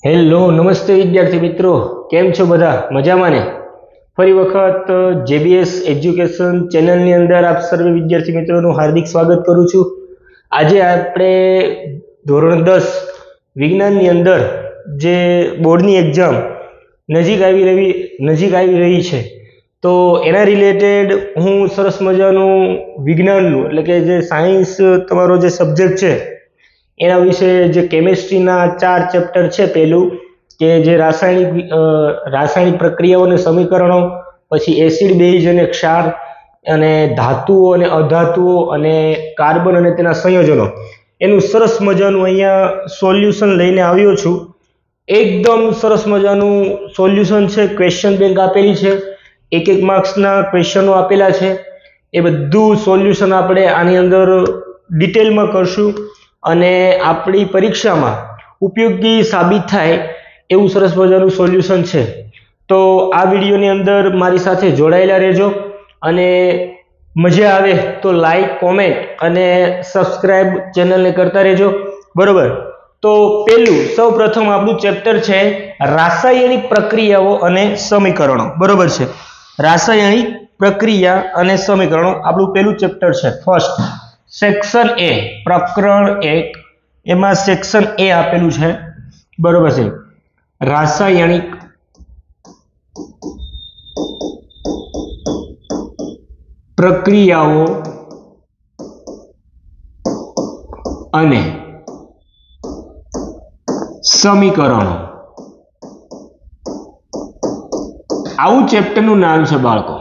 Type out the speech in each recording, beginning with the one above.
Hello નમસ્તે વિદ્યાર્થી મિત્રો, કેમ છો બધા? મજામાં ને? ફરી વખત જેબીએસ એજ્યુકેશન ચેનલની અંદર આપ સર્વે વિદ્યાર્થી મિત્રોનું હાર્દિક સ્વાગત કરું છું. આજે આપણે ધોરણ 10 વિજ્ઞાનની અંદર જે બોર્ડની એક્ઝામ નજીક આવી રહી છે, તો એના રિલેટેડ હું સરસ મજાનું વિજ્ઞાનનું એટલે કે જે સાયન્સ તમારો જે સબ્જેક્ટ છે એના વિશે જે કેમિસ્ટ્રીના 4 ચેપ્ટર છે, પહેલું કે જે રાસાયણિક પ્રક્રિયાઓ અને સમીકરણો, પછી એસિડ બેઝ અને ક્ષાર, અને ધાતુઓ અને અધાતુઓ અને કાર્બન અને તેના સંયોજનો, એનું સરસ મજાનું અહીંયા સોલ્યુશન લઈને આવ્યો છું. એકદમ સરસ મજાનું સોલ્યુશન છે. ક્વેશ્ચન બેંક આપેલી છે, એક માર્ક્સના ક્વેશ્ચનો આપેલા છે. એ બધું સોલ્યુશન આપણે આની અંદર ડિટેલમાં કરશું અને આપણી પરીક્ષામાં ઉપયોગી સાબિત થાય એવું સરસ મજાનું સોલ્યુશન છે. તો આ વિડીયોની અંદર મારી સાથે જોડાયેલા રહેજો અને મજા આવે તો લાઈક, કોમેન્ટ અને સબસ્ક્રાઇબ ચેનલને કરતા રહેજો, બરોબર? તો પહેલું સૌપ્રથમ આપણું ચેપ્ટર છે રાસાયણિક પ્રક્રિયાઓ અને સમીકરણો, બરોબર છે? રાસાયણિક પ્રક્રિયા અને સમીકરણો આપણું પહેલું ચેપ્ટર છે. ફર્સ્ટ સેક્શન એ, પ્રકરણ 1, એમાં સેક્શન એ આપેલું છે, બરોબર છે? રાસાયણિક પ્રક્રિયાઓ અને સમીકરણો, આવું ચેપ્ટરનું નામ છે બાળકો,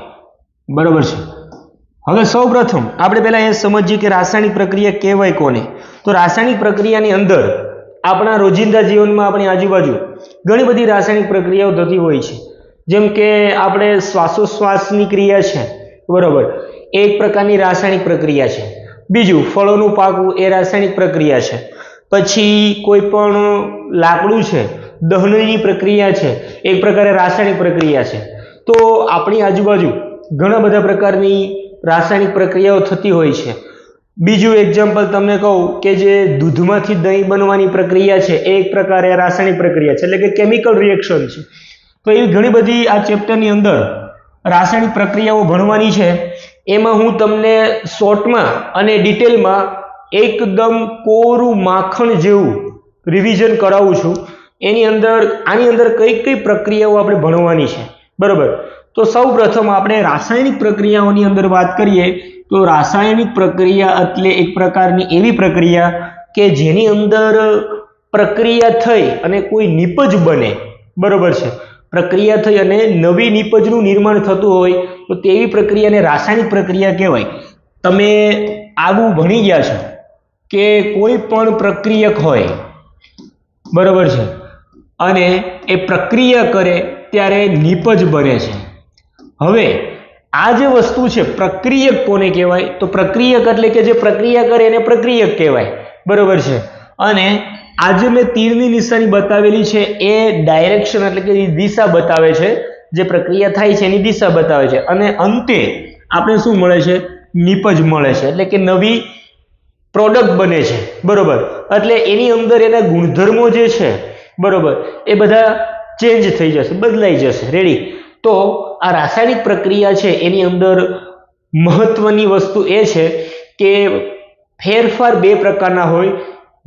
બરોબર છે? હવે સૌપ્રથમ આપણે પહેલા એ સમજીએ કે રાસાયણિક પ્રક્રિયા કહેવાય કોને. તો રાસાયણિક પ્રક્રિયાની અંદર આપણા રોજિંદા જીવનમાં આપણી આજુબાજુ ઘણી બધી રાસાયણિક પ્રક્રિયાઓ થતી હોય છે. જેમ કે આપણે શ્વાસોશ્વાસની ક્રિયા છે, બરોબર, એ એક પ્રકારની રાસાયણિક પ્રક્રિયા છે. બીજું ફળોનું પાકવું એ રાસાયણિક પ્રક્રિયા છે. પછી કોઈ પણ લાકડું છે, દહનની પ્રક્રિયા છે, એક પ્રકારે રાસાયણિક પ્રક્રિયા છે. તો આપણી આજુબાજુ ઘણા બધા પ્રકારની રાસાયણિક પ્રક્રિયાઓ થતી હોય છે. બીજું એક્ઝામ્પલ તમને કહું કે જે દૂધમાંથી દહીં બનવાની પ્રક્રિયા છે, એ એક પ્રકારે રાસાયણિક પ્રક્રિયા છે, એટલે કે કેમિકલ રિએક્શન છે. તો એવી ઘણી બધી આ ચેપ્ટરની અંદર રાસાયણિક પ્રક્રિયાઓ ભણવાની છે. એમાં હું તમને શોર્ટમાં અને ડિટેલમાં એકદમ કોરું માખણ જેવું રિવિઝન કરાવું છું. આની અંદર કઈ કઈ પ્રક્રિયાઓ આપણે ભણવાની છે, બરોબર? તો સૌપ્રથમ આપણે રાસાયણિક પ્રક્રિયાઓની અંદર વાત કરીએ તો રાસાયણિક પ્રક્રિયા એટલે એક પ્રકારની એવી પ્રક્રિયા કે જેની અંદર પ્રક્રિયા થઈ અને કોઈ નિપજ બને, બરોબર છે? પ્રક્રિયા થઈ અને નવી નિપજનું નિર્માણ થતું હોય તો તેવી પ્રક્રિયાને રાસાયણિક પ્રક્રિયા કહેવાય. તમે આવું ભણી ગયા છો કે કોઈ પણ પ્રક્રિયક હોય, બરોબર છે, અને એ પ્રક્રિયા કરે ત્યારે નિપજ બને છે. હવે આ જે વસ્તુ છે પ્રક્રિયક કોને કહેવાય? તો પ્રક્રિયક એટલે કે જે પ્રક્રિયા કરે એને પ્રક્રિયક કહેવાય, બરોબર છે? અને આજે મેં તીરની નિશાની બતાવેલી છે એ ડાયરેક્શન એટલે કે દિશા બતાવે છે, જે પ્રક્રિયા થાય છે એની દિશા બતાવે છે, અને અંતે આપણે શું મળે છે? નિપજ મળે છે, એટલે કે નવી પ્રોડક્ટ બને છે, બરોબર? એટલે એની અંદર એના ગુણધર્મો જે છે, બરોબર, એ બધા ચેન્જ થઈ જશે, બદલાઈ જશે. રેડી? તો આ રાસાયણિક પ્રક્રિયા છે એની અંદર મહત્વની વસ્તુ એ છે કે ફેરફાર બે પ્રકારના હોય.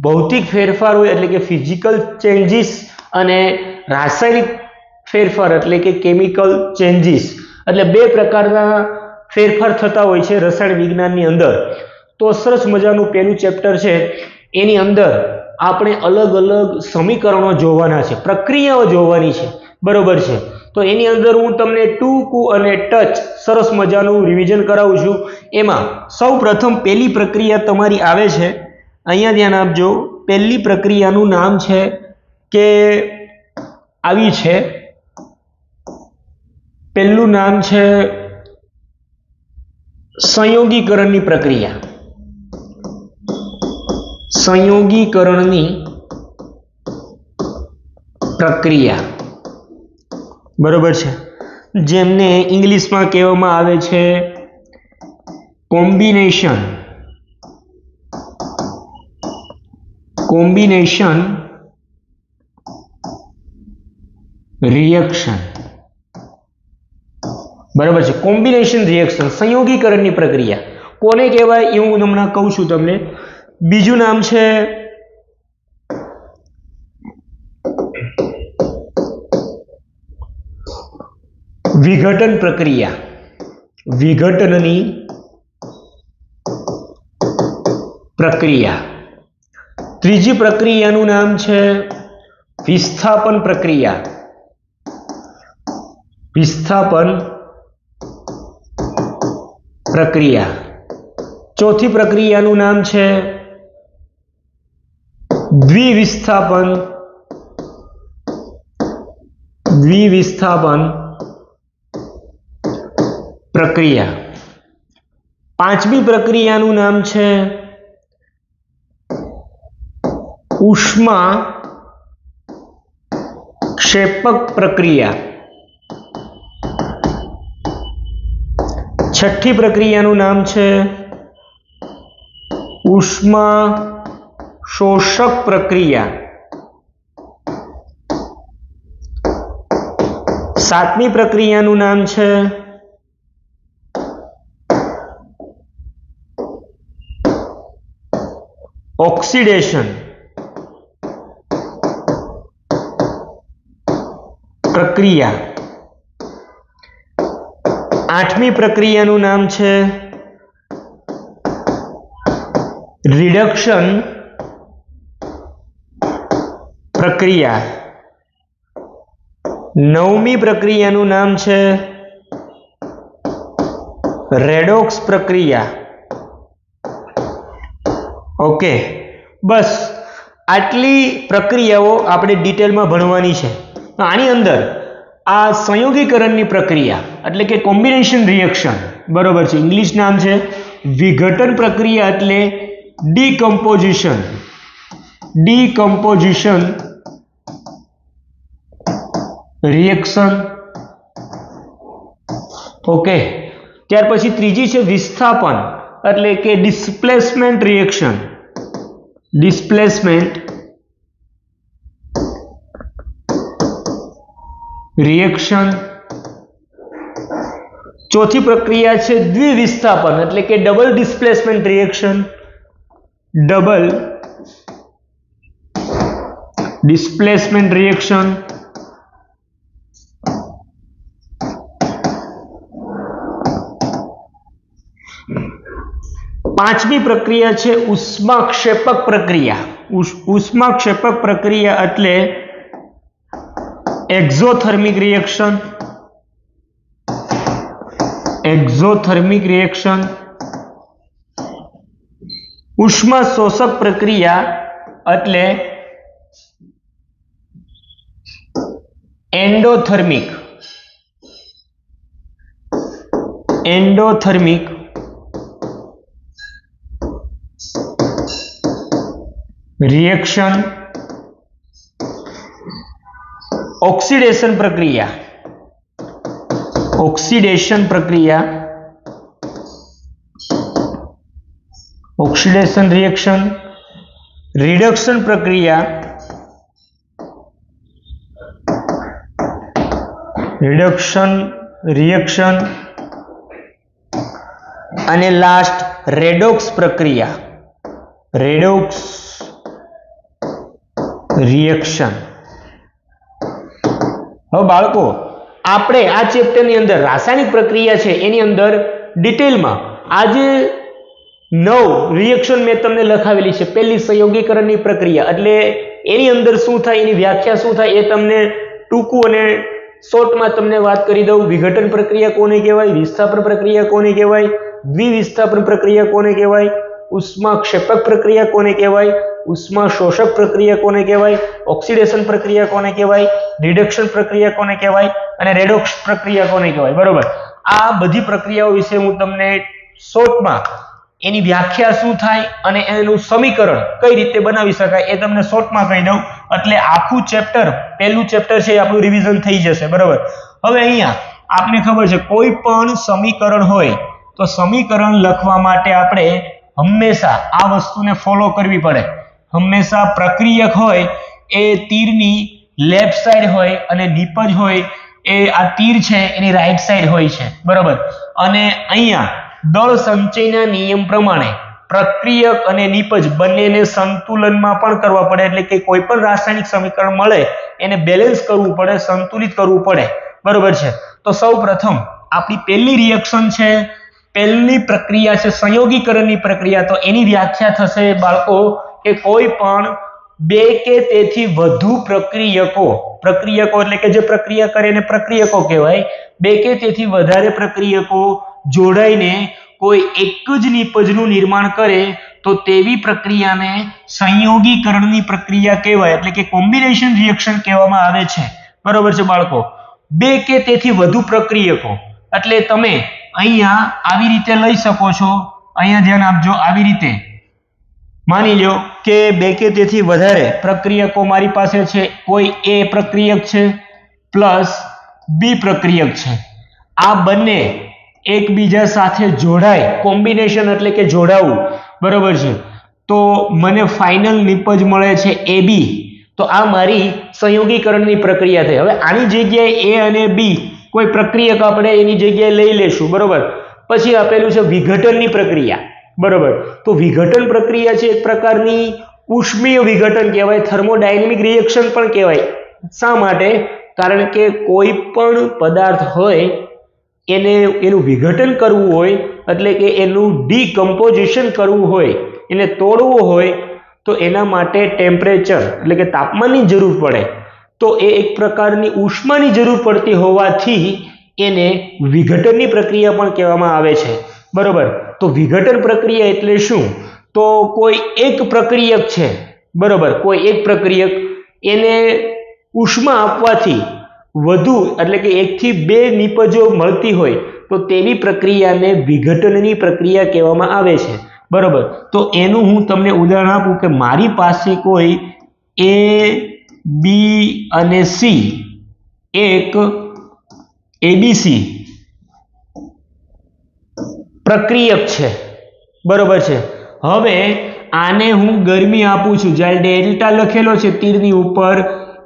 ભૌતિક ફેરફાર હોય એટલે કે ફિઝિકલ ચેન્જીસ, અને રાસાયણિક ફેરફાર એટલે કે કેમિકલ ચેન્જીસ. એટલે બે પ્રકારના ફેરફાર થતા હોય છે રસાયણ વિજ્ઞાનની અંદર. તો સરસ મજાનું પહેલું ચેપ્ટર છે, એની અંદર આપણે અલગ અલગ સમીકરણો જોવાના છે, પ્રક્રિયાઓ જોવાની છે, બરોબર છે? તો એની અંદર હું તમને ટૂંકું અને ટચ સરસ મજાનું રિવિઝન કરાવું છું. એમાં સૌપ્રથમ પહેલી પ્રક્રિયા તમારી આવે છે, અહીંયા ધ્યાન આપજો. પહેલી પ્રક્રિયાનું નામ છે કે આવી છે, પહેલું નામ છે સંયોગીકરણની પ્રક્રિયા. સંયોગીકરણની પ્રક્રિયા, બરોબર છે? જેમને ઇંગ્લિશમાં કહેવામાં આવે છે કોમ્બિનેશન રિએક્શન, બરાબર છે. કોમ્બિનેશન રિએક્શન, સંયોગીકરણની પ્રક્રિયા કોને કહેવાય એ હું હમણાં કહું છું તમને. બીજું નામ છે વિઘટન પ્રક્રિયા. વિઘટનની પ્રક્રિયા. ત્રીજી પ્રક્રિયાનું નામ છે વિસ્થાપન પ્રક્રિયા. વિસ્થાપન પ્રક્રિયા. ચોથી પ્રક્રિયાનું નામ છે દ્વિવિસ્થાપન. દ્વિવિસ્થાપન પ્રક્રિયા. પાંચમી પ્રક્રિયાનું નામ છે ઉષ્મા ક્ષેપક પ્રક્રિયા. છઠ્ઠી પ્રક્રિયાનું નામ છે ઉષ્મા શોષક પ્રક્રિયા. સાતમી પ્રક્રિયાનું નામ છે ઓક્સિડેશન પ્રક્રિયા. આઠમી પ્રક્રિયાનું નામ છે રિડક્શન પ્રક્રિયા. નવમી પ્રક્રિયાનું નામ છે રેડોક્સ પ્રક્રિયા. ઓકે, બસ આટલી પ્રક્રિયાઓ આપણે ડિટેલમાં ભણવાની છે. આની અંદર આ સંયોગીકરણની પ્રક્રિયા એટલે કે કોમ્બિનેશન રિએક્શન, બરોબર છે, ઇંગ્લિશ નામ છે વિઘટન પ્રક્રિયા એટલે ડીકમ્પોઝિશન. Decomposition reaction. ઓકે, ત્યાર પછી ત્રીજી છે વિસ્થાપન એટલે કે ડિસ્પ્લેસમેન્ટ રિએક્શન. Displacement reaction. ચોથી પ્રક્રિયા છે દ્વિવિસ્થાપન એટલે કે double displacement reaction. Double displacement reaction. પાંચમી પ્રક્રિયા છે ઉષ્માક્ષેપક પ્રક્રિયા. ઉષ્માક્ષેપક પ્રક્રિયા એટલે એક્ઝોથર્મિક રિએક્શન. Exothermic reaction. ઉષ્મા શોષક પ્રક્રિયા એટલે એન્ડોથર્મિક. Endothermic reaction. ઓક્સિડેશન પ્રક્રિયા. ઓક્સિડેશન પ્રક્રિયા. Oxidation reaction. રિડક્શન પ્રક્રિયા. Reduction reaction. અને લાસ્ટ રેડોક્સ પ્રક્રિયા. Redox reaction. હવે બાળકો આપણે આ ચેપ્ટરની અંદર રાસાયણિક પ્રક્રિયા છે એની અંદર ડિટેલમાં આજે 9 રિએક્શન મેં તમને લખાવેલી છે. પહેલી સંયોગીકરણની પ્રક્રિયા એટલે એની અંદર શું થાય, એની વ્યાખ્યા શું થાય એ તમને ટૂંકું અને શોર્ટમાં તમને વાત કરી દઉં. વિઘટન પ્રક્રિયા કોને કહેવાય, વિસ્થાપન પ્રક્રિયા કોને કહેવાય, દ્વિવિસ્થાપન પ્રક્રિયા કોને કહેવાય, ઉષ્મા ક્ષેપક પ્રક્રિયા કોને કહેવાય, ઉષ્મા શોષક પ્રક્રિયા કોને કહેવાય, ઓક્સિડેશન પ્રક્રિયા કોને કહેવાય, રિડક્શન પ્રક્રિયા કોને કહેવાય અને રેડોક્સ પ્રક્રિયા કોને કહેવાય. બરોબર, આ બધી પ્રક્રિયાઓ વિશે હું તમને શોર્ટમાં એની વ્યાખ્યા શું થાય અને એનું સમીકરણ કઈ રીતે બનાવી શકાય એ તમને શોર્ટમાં કહી દઉં. એટલે આખું ચેપ્ટર, પહેલું ચેપ્ટર છે એ આપણું રિવિઝન થઈ જશે. બરોબર, હવે અહીંયા આપને ખબર છે કોઈ પણ સમીકરણ હોય તો સમીકરણ લખવા માટે આપણે હંમેશા આ વસ્તુને ફોલો કરવી પડે. હંમેશા પ્રક્રિયક હોય એ તીરની લેફ્ટ સાઈડ હોય અને નિપજ હોય એ આ તીર છે એની રાઈટ સાઈડ હોય છે, બરોબર. અને અહીંયા દળ સંચયના નિયમ પ્રમાણે પ્રક્રિયક અને નિપજ બંનેને સંતુલનમાં પણ કરવા પડે, એટલે કે કોઈ પણ રાસાયણિક સમીકરણ મળે એને બેલેન્સ કરવું પડે, સંતુલિત કરવું પડે, બરોબર છે. તો સૌ પ્રથમ આપણી પહેલી રિએક્શન છે, પહેલી પ્રક્રિયા છે સંયોગીકરણની પ્રક્રિયા. તો એની વ્યાખ્યા થશે બાળકો કે કોઈ પણ બે કે તેથી વધુ પ્રક્રિયકો એટલે કે જે પ્રક્રિયા કરે એને પ્રક્રિયકો કહેવાય. બે કે તેથી વધારે પ્રક્રિયકો જોડાઈને કોઈ એક જ નિપજનું નિર્માણ કરે તો તેવી પ્રક્રિયાને સંયોગીકરણની પ્રક્રિયા કહેવાય, એટલે કે કોમ્બિનેશન રિએક્શન કહેવામાં આવે છે, બરોબર છે બાળકો. બે કે તેથી વધુ પ્રક્રિયકો એટલે તમે અહીંયા આવી રીતે લઈ શકો છો, અહીંયા ધ્યાન આપજો. આવી રીતે માની લો કે બે કે તેથી વધારે પ્રક્રિયકો મારી પાસે છે. કોઈ એ પ્રક્રિયક છે પ્લસ બી પ્રક્રિયક છે. આ બંને એકબીજા સાથે જોડાય, કોમ્બિનેશન એટલે કે જોડાવું, બરોબર છે. તો મને ફાઇનલ નિપજ મળે છે AB. તો આ મારી સંયોગીકરણની પ્રક્રિયા થઈ. હવે આની જગ્યાએ A અને B કોઈ પ્રક્રિયક આપણે એની જગ્યાએ લઈ લેશું, બરોબર. પછી આપેલું છે વિઘટનની પ્રક્રિયા, બરોબર. તો વિઘટન પ્રક્રિયા છે એક પ્રકારની ઉષ્મીય વિઘટન કહેવાય, થર્મોડાયનેમિક રિએક્શન પણ કહેવાય. શા માટે? કારણ કે કોઈ પણ પદાર્થ હોય એનું વિઘટન કરવું હોય, એટલે કે એનું ડીકમ્પોઝિશન કરવું હોય, એને તોડવું હોય, તો એના માટે ટેમ્પરેચર એટલે કે તાપમાનની જરૂર પડે. તો એ એક પ્રકારની ઉષ્માની જરૂર પડતી હોવાથી એને વિઘટનની પ્રક્રિયા પણ કહેવામાં આવે છે, બરોબર. તો વિઘટન પ્રક્રિયા એટલે શું? તો કોઈ એક પ્રક્રિયક છે, બરોબર, કોઈ એક પ્રક્રિયક એને ઉષ્મા આપવાથી વધુ એટલે કે 1 થી 2 નિપજો મળતી હોય તો તેવી પ્રક્રિયાને વિઘટનની પ્રક્રિયા કહેવામાં આવે છે, બરોબર. તો એનું હું તમને ઉદાહરણ આપું કે મારી પાસે કોઈ A, B અને C એક ABC પ્રક્રિયક છે, બરોબર છે. હવે આને હું ગરમી આપું છું, જ્યારે ડેલ્ટા લખેલો છે તીરની ઉપર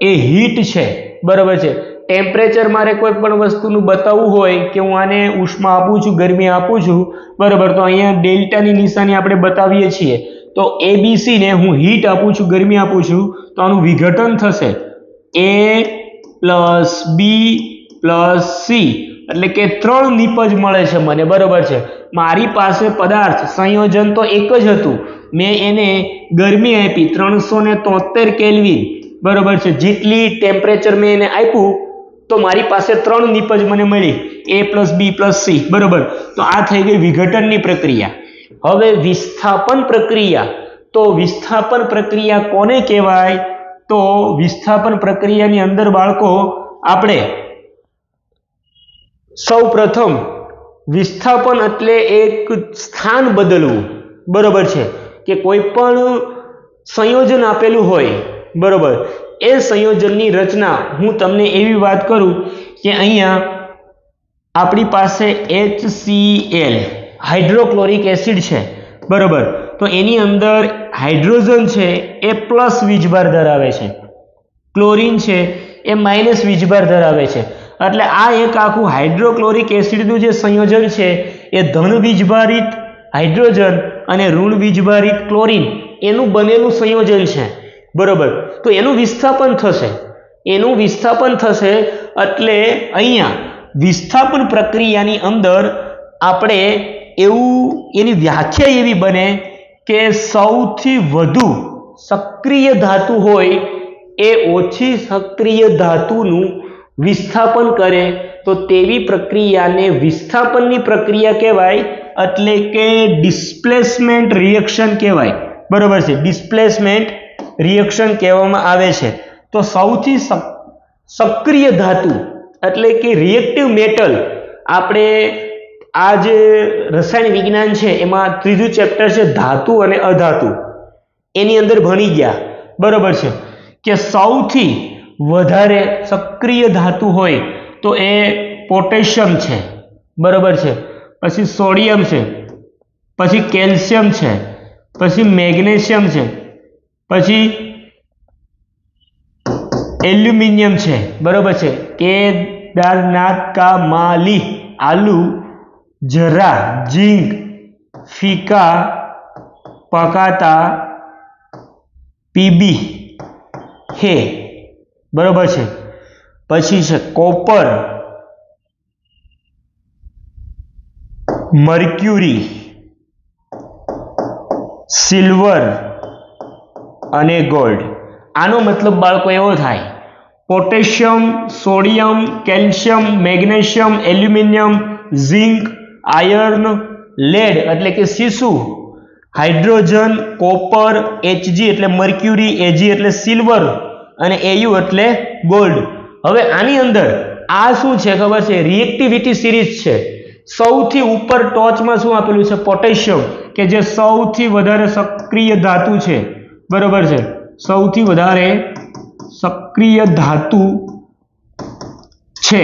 એ હીટ છે, બરોબર છે. ટેમ્પરેચર મારે કોઈ પણ વસ્તુનું બતાવવું હોય કે હું આને ઉષ્મા આપું છું, ગરમી આપું છું, બરોબર. તો અહીંયા ડેલ્ટાની નિશાની આપણે બતાવીએ છીએ. તો ABC ને હું હીટ આપું છું, ગરમી આપું છું, તો આનું વિઘટન થશે A plus B plus C, એટલે કે 3 નિપજ મળે છે મને, બરોબર છે. મારી પાસે પદાર્થ સંયોજન તો એક જ હતું, મેં એને ગરમી આપી 373 કેલ્વિન, બરોબર છે. જેટલી ટેમ્પરેચર મેં એને આપ્યું તો મારી પાસે 3 નિપજ મને મળી, A plus B plus C, બરોબર. તો આ થઈ ગઈ વિઘટનની પ્રક્રિયા. હવે વિસ્થાપન પ્રક્રિયા. તો વિસ્થાપન પ્રક્રિયા કોને કહેવાય? તો વિસ્થાપન પ્રક્રિયાની અંદર બાળકો આપણે સૌ પ્રથમ વિસ્થાપન એટલે એક સ્થાન બદલવું, બરોબર છે. કે કોઈ પણ સંયોજન આપેલું હોય, બરોબર, એ સંયોજનની રચના હું તમને એવી વાત કરું કે અહીંયા આપણી પાસે HCl હાઇડ્રોક્લોરિક એસિડ છે, બરોબર. તો એની અંદર હાઇડ્રોજન છે એ પ્લસ વીજભાર ધરાવે છે, ક્લોરીન છે એ માઇનસ વીજભાર ધરાવે છે. એટલે આ એક આખું હાઇડ્રોક્લોરિક એસિડનું જે સંયોજન છે એ ધન વીજભારિત હાઇડ્રોજન અને ઋણ વીજભારિત ક્લોરીન એનું બનેલું સંયોજન છે, બરોબર. તો એનું વિસ્થાપન થશે. એટલે અહીંયા વિસ્થાપન પ્રક્રિયાની અંદર આપણે એની વ્યાખ્યા એવી બને કે સૌથી વધુ સક્રિય ધાતુ હોય એ ઓછી સક્રિય ધાતુનું વિસ્થાપન કરે તો તેવી પ્રક્રિયાને વિસ્થાપનની પ્રક્રિયા કહેવાય, એટલે કે ડિસ્પ્લેસમેન્ટ રિએક્શન કહેવાય, બરોબર છે. ડિસ્પ્લેસમેન્ટ રિએક્શન કહેવામાં આવે છે. તો સૌથી સક્રિય ધાતુ એટલે કે રિએક્ટિવ મેટલ આપણે આ જે રસાયણ વિજ્ઞાન છે એમાં ત્રીજું ચેપ્ટર છે ધાતુ અને અધાતુ, એની અંદર ભણી ગયા, બરોબર છે. કે સૌથી વધારે સક્રિય ધાતુ હોય તો એ પોટેશિયમ છે, બરોબર છે. પછી સોડિયમ છે, પછી કેલ્શિયમ છે, પછી મેગ્નેશિયમ છે, પછી एल्यूमिनियम है बराबर है। केदारनाथ का माली आलू जरा जिंक फीका पकाता पीबी है बराबर है। पछी है कॉपर मर्क्यूरी सिल्वर अने गोल्ड। आनो मतलब बाळको एवो थाय potassium sodium calcium magnesium aluminium zinc iron lead एटले के सीसु हाइड्रोजन कॉपर Hg एटले मर्क्यूरी Ag एटले सिल्वर अने Au एटले गोल्ड। हवे आनी अंदर आ शुं छे खबर छे रिएक्टिविटी सीरीज छे। सौथी ऊपर टॉच में शुं आपेलुं छे पोटेशियम के जे सौथी वधारे सक्रिय धातु छे बराबर छे। सौथी वधारे सक्रिय धातु छे।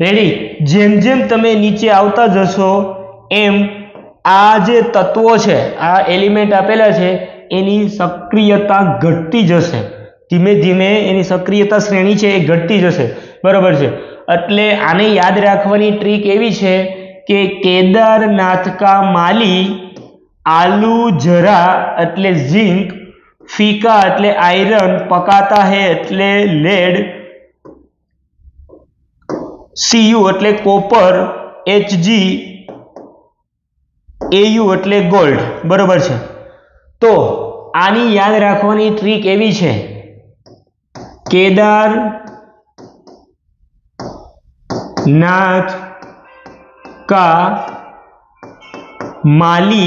रेडी जेम जेम तमे नीचे आवता जशो एम आ जे तत्वो छे आ एलिमेंट आपेला छे एनी सक्रियता घटती जशे। धीमे धीमे एनी सक्रियता श्रेणी छे ए घटती जशे बराबर छे। એટલે આને યાદ રાખવાની ટ્રીક એવી છે કે કેદારનાથ કા માલી આલू જરા એટલે ઝિંક ફીકા એટલે આયરન પકાતા હે એટલે લેડ Cu એટલે કોપર Hg Au એટલે ગોલ્ડ બરોબર છે। તો આની યાદ રાખવાની ટ્રીક એવી છે કેદાર नाथ का माली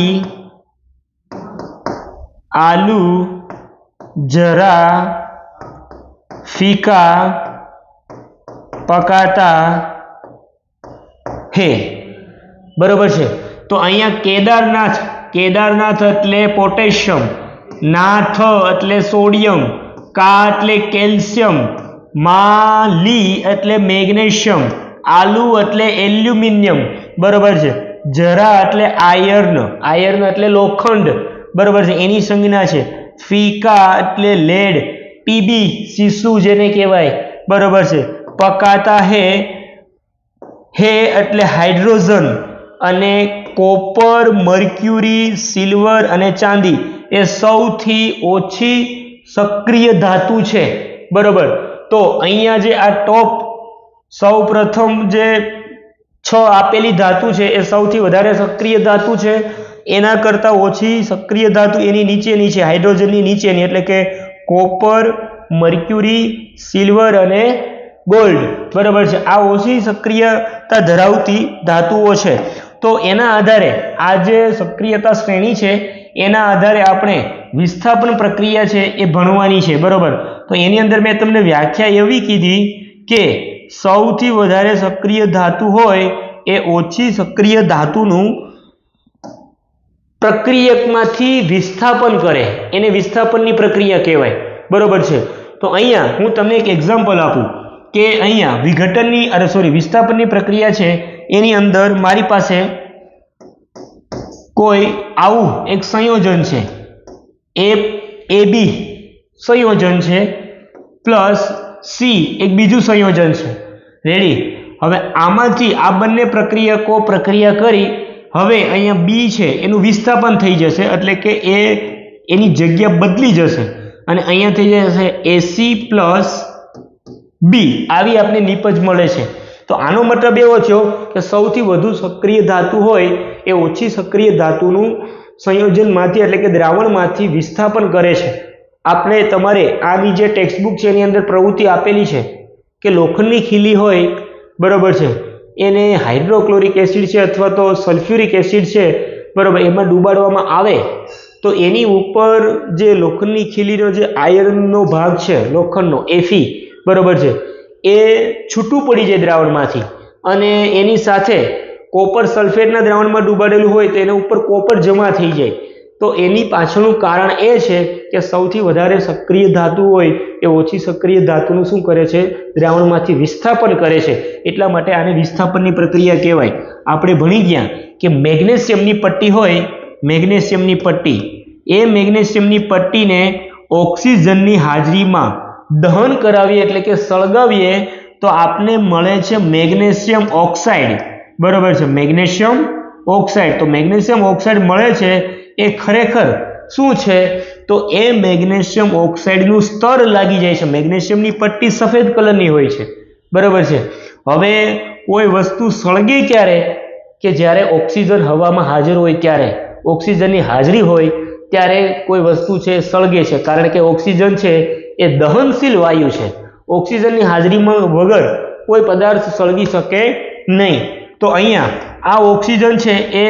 आलू जरा फीका पकाता है बराबर है। तो अहींया केदारनाथ केदारनाथ एटले पोटेशियम नाथ एटले सोडियम का एटले कैल्शियम माली एटले मैग्नेशियम आलू एटले एल्यूमिनियम बराबर है। जरा एटले आयर्न आयर्न एटले लोखंड बराबर है एनी संज्ञा है। फीका एटले लेड पीबी सीसु जेने कहेवाय बराबर है। पकाता है एटले हाइड्रोजन अने कॉपर मर्क्यूरी सिल्वर अने चांदी ए सौथी ओછી सक्रिय धातु छे बराबर। तो अहींया जे आ टॉप सौ प्रथम जे 6 आपेली धातु है ए सौथी वधारे सक्रिय धातु है। एना करता ओછી सक्रिय धातु एनी नीचेनी छे हाइड्रोजननी नीचेनी एटले के कॉपर मर्क्यूरी सिल्वर अने गोल्ड बराबर है। आ ओછી सक्रियता धरावती धातुओ छे। तो एना आधारे आ जे सक्रियता श्रेणी है एना आधारे आपणे विस्थापन प्रक्रिया है ए भणवानी छे बराबर। तो एनी अंदर मैं तमने व्याख्या एवी कीधी के सौथी वधारे सक्रिय धातु होय ए ओછી सक्रिय धातुनुं प्रक्रियकमांथी विस्थापन करे एने विस्थापननी प्रक्रिया कहेवाय बरोबर छे। तो अहींया हूँ तमने एक एक्जाम्पल आपूं के अहींया विघटननी अरे सॉरी विस्थापननी प्रक्रिया छे एनी अंदर मारी पासे कोई आवुं एक संयोजन छे ए बी संयोजन छे प्लस सी एक बीजू संयोजन है। रेडी हवे आमांथी आ बंने प्रक्रियको प्रक्रिया करी हवे अहींया बी छे एनुं विस्थापन थई जशे एटले के ए एनी जग्या बदली जशे अने अहींया थई जशे AC प्लस बी आवी आपने निपज मळे छे। तो आनो मतलब एवो थयो के सौथी वधु सक्रिय धातु होय ए ओછી सक्रिय धातुनुं संयोजनमांथी एटले के द्रावणमांथी विस्थापन करे छे। आपने तमारे आनी जे टेक्स्टबुक छे एनी अंदर प्रवृत्ति आपेली छे के लोखंडनी खीली होय बराबर छे एने हाइड्रोक्लोरिक एसिड छे अथवा तो सल्फ्यूरिक एसिड छे बराबर एमां डूबाडवामां आवे तो एनी उपर जे लोखंडनी खीलीनो जे आयरननो भाग छे लोखंडनो Fe बराबर छे ए छूटू पड़ी जाय द्रावणमांथी अने एनी साथे कॉपर सल्फेटना द्रावणमां डूबाडेલું હોય તો એના ઉપર કોપર જમા થઈ જાય। तो एनी पाछळનું कारण ए छे के सौथी वधारे सक्रिय धातु होय ए ओછી सक्रिय धातुનું શું કરે છે દ્રાવણમાંથી વિસ્થાપન કરે છે એટલા માટે આને વિસ્થાપનની પ્રક્રિયા કહેવાય। આપણે ભણી ગયા કે મેગ્નેશિયમની પટ્ટી હોય મેગ્નેશિયમની પટ્ટી એ મેગ્નેશિયમની પટ્ટીને ઓક્સિજનની હાજરીમાં દહન કરાવીએ એટલે કે સળગાવીએ તો આપને મળે છે મેગ્નેશિયમ ઓક્સાઇડ, બરોબર છે, મેગ્નેશિયમ ઓક્સાઇડ. તો મેગ્નેશિયમ ઓક્સાઇડ મળે છે એ ખરેખર શું છે તો એ મેગ્નેશિયમ ઓક્સાઇડનું સ્તર લાગી જાય છે. મેગ્નેશિયમની પટ્ટી સફેદ કલરની હોય છે, બરોબર છે. હવે કોઈ વસ્તુ સળગે ક્યારે કે જ્યારે ઓક્સિજન હવામાં હાજર હોય, ત્યારે ઓક્સિજનની હાજરી હોય ત્યારે કોઈ વસ્તુ છે સળગે છે, કારણ કે ઓક્સિજન છે એ દહનશીલ વાયુ છે. ઓક્સિજનની હાજરીમાં વગર કોઈ પદાર્થ સળગી શકે નહીં. તો અહીંયા આ ઓક્સિજન છે એ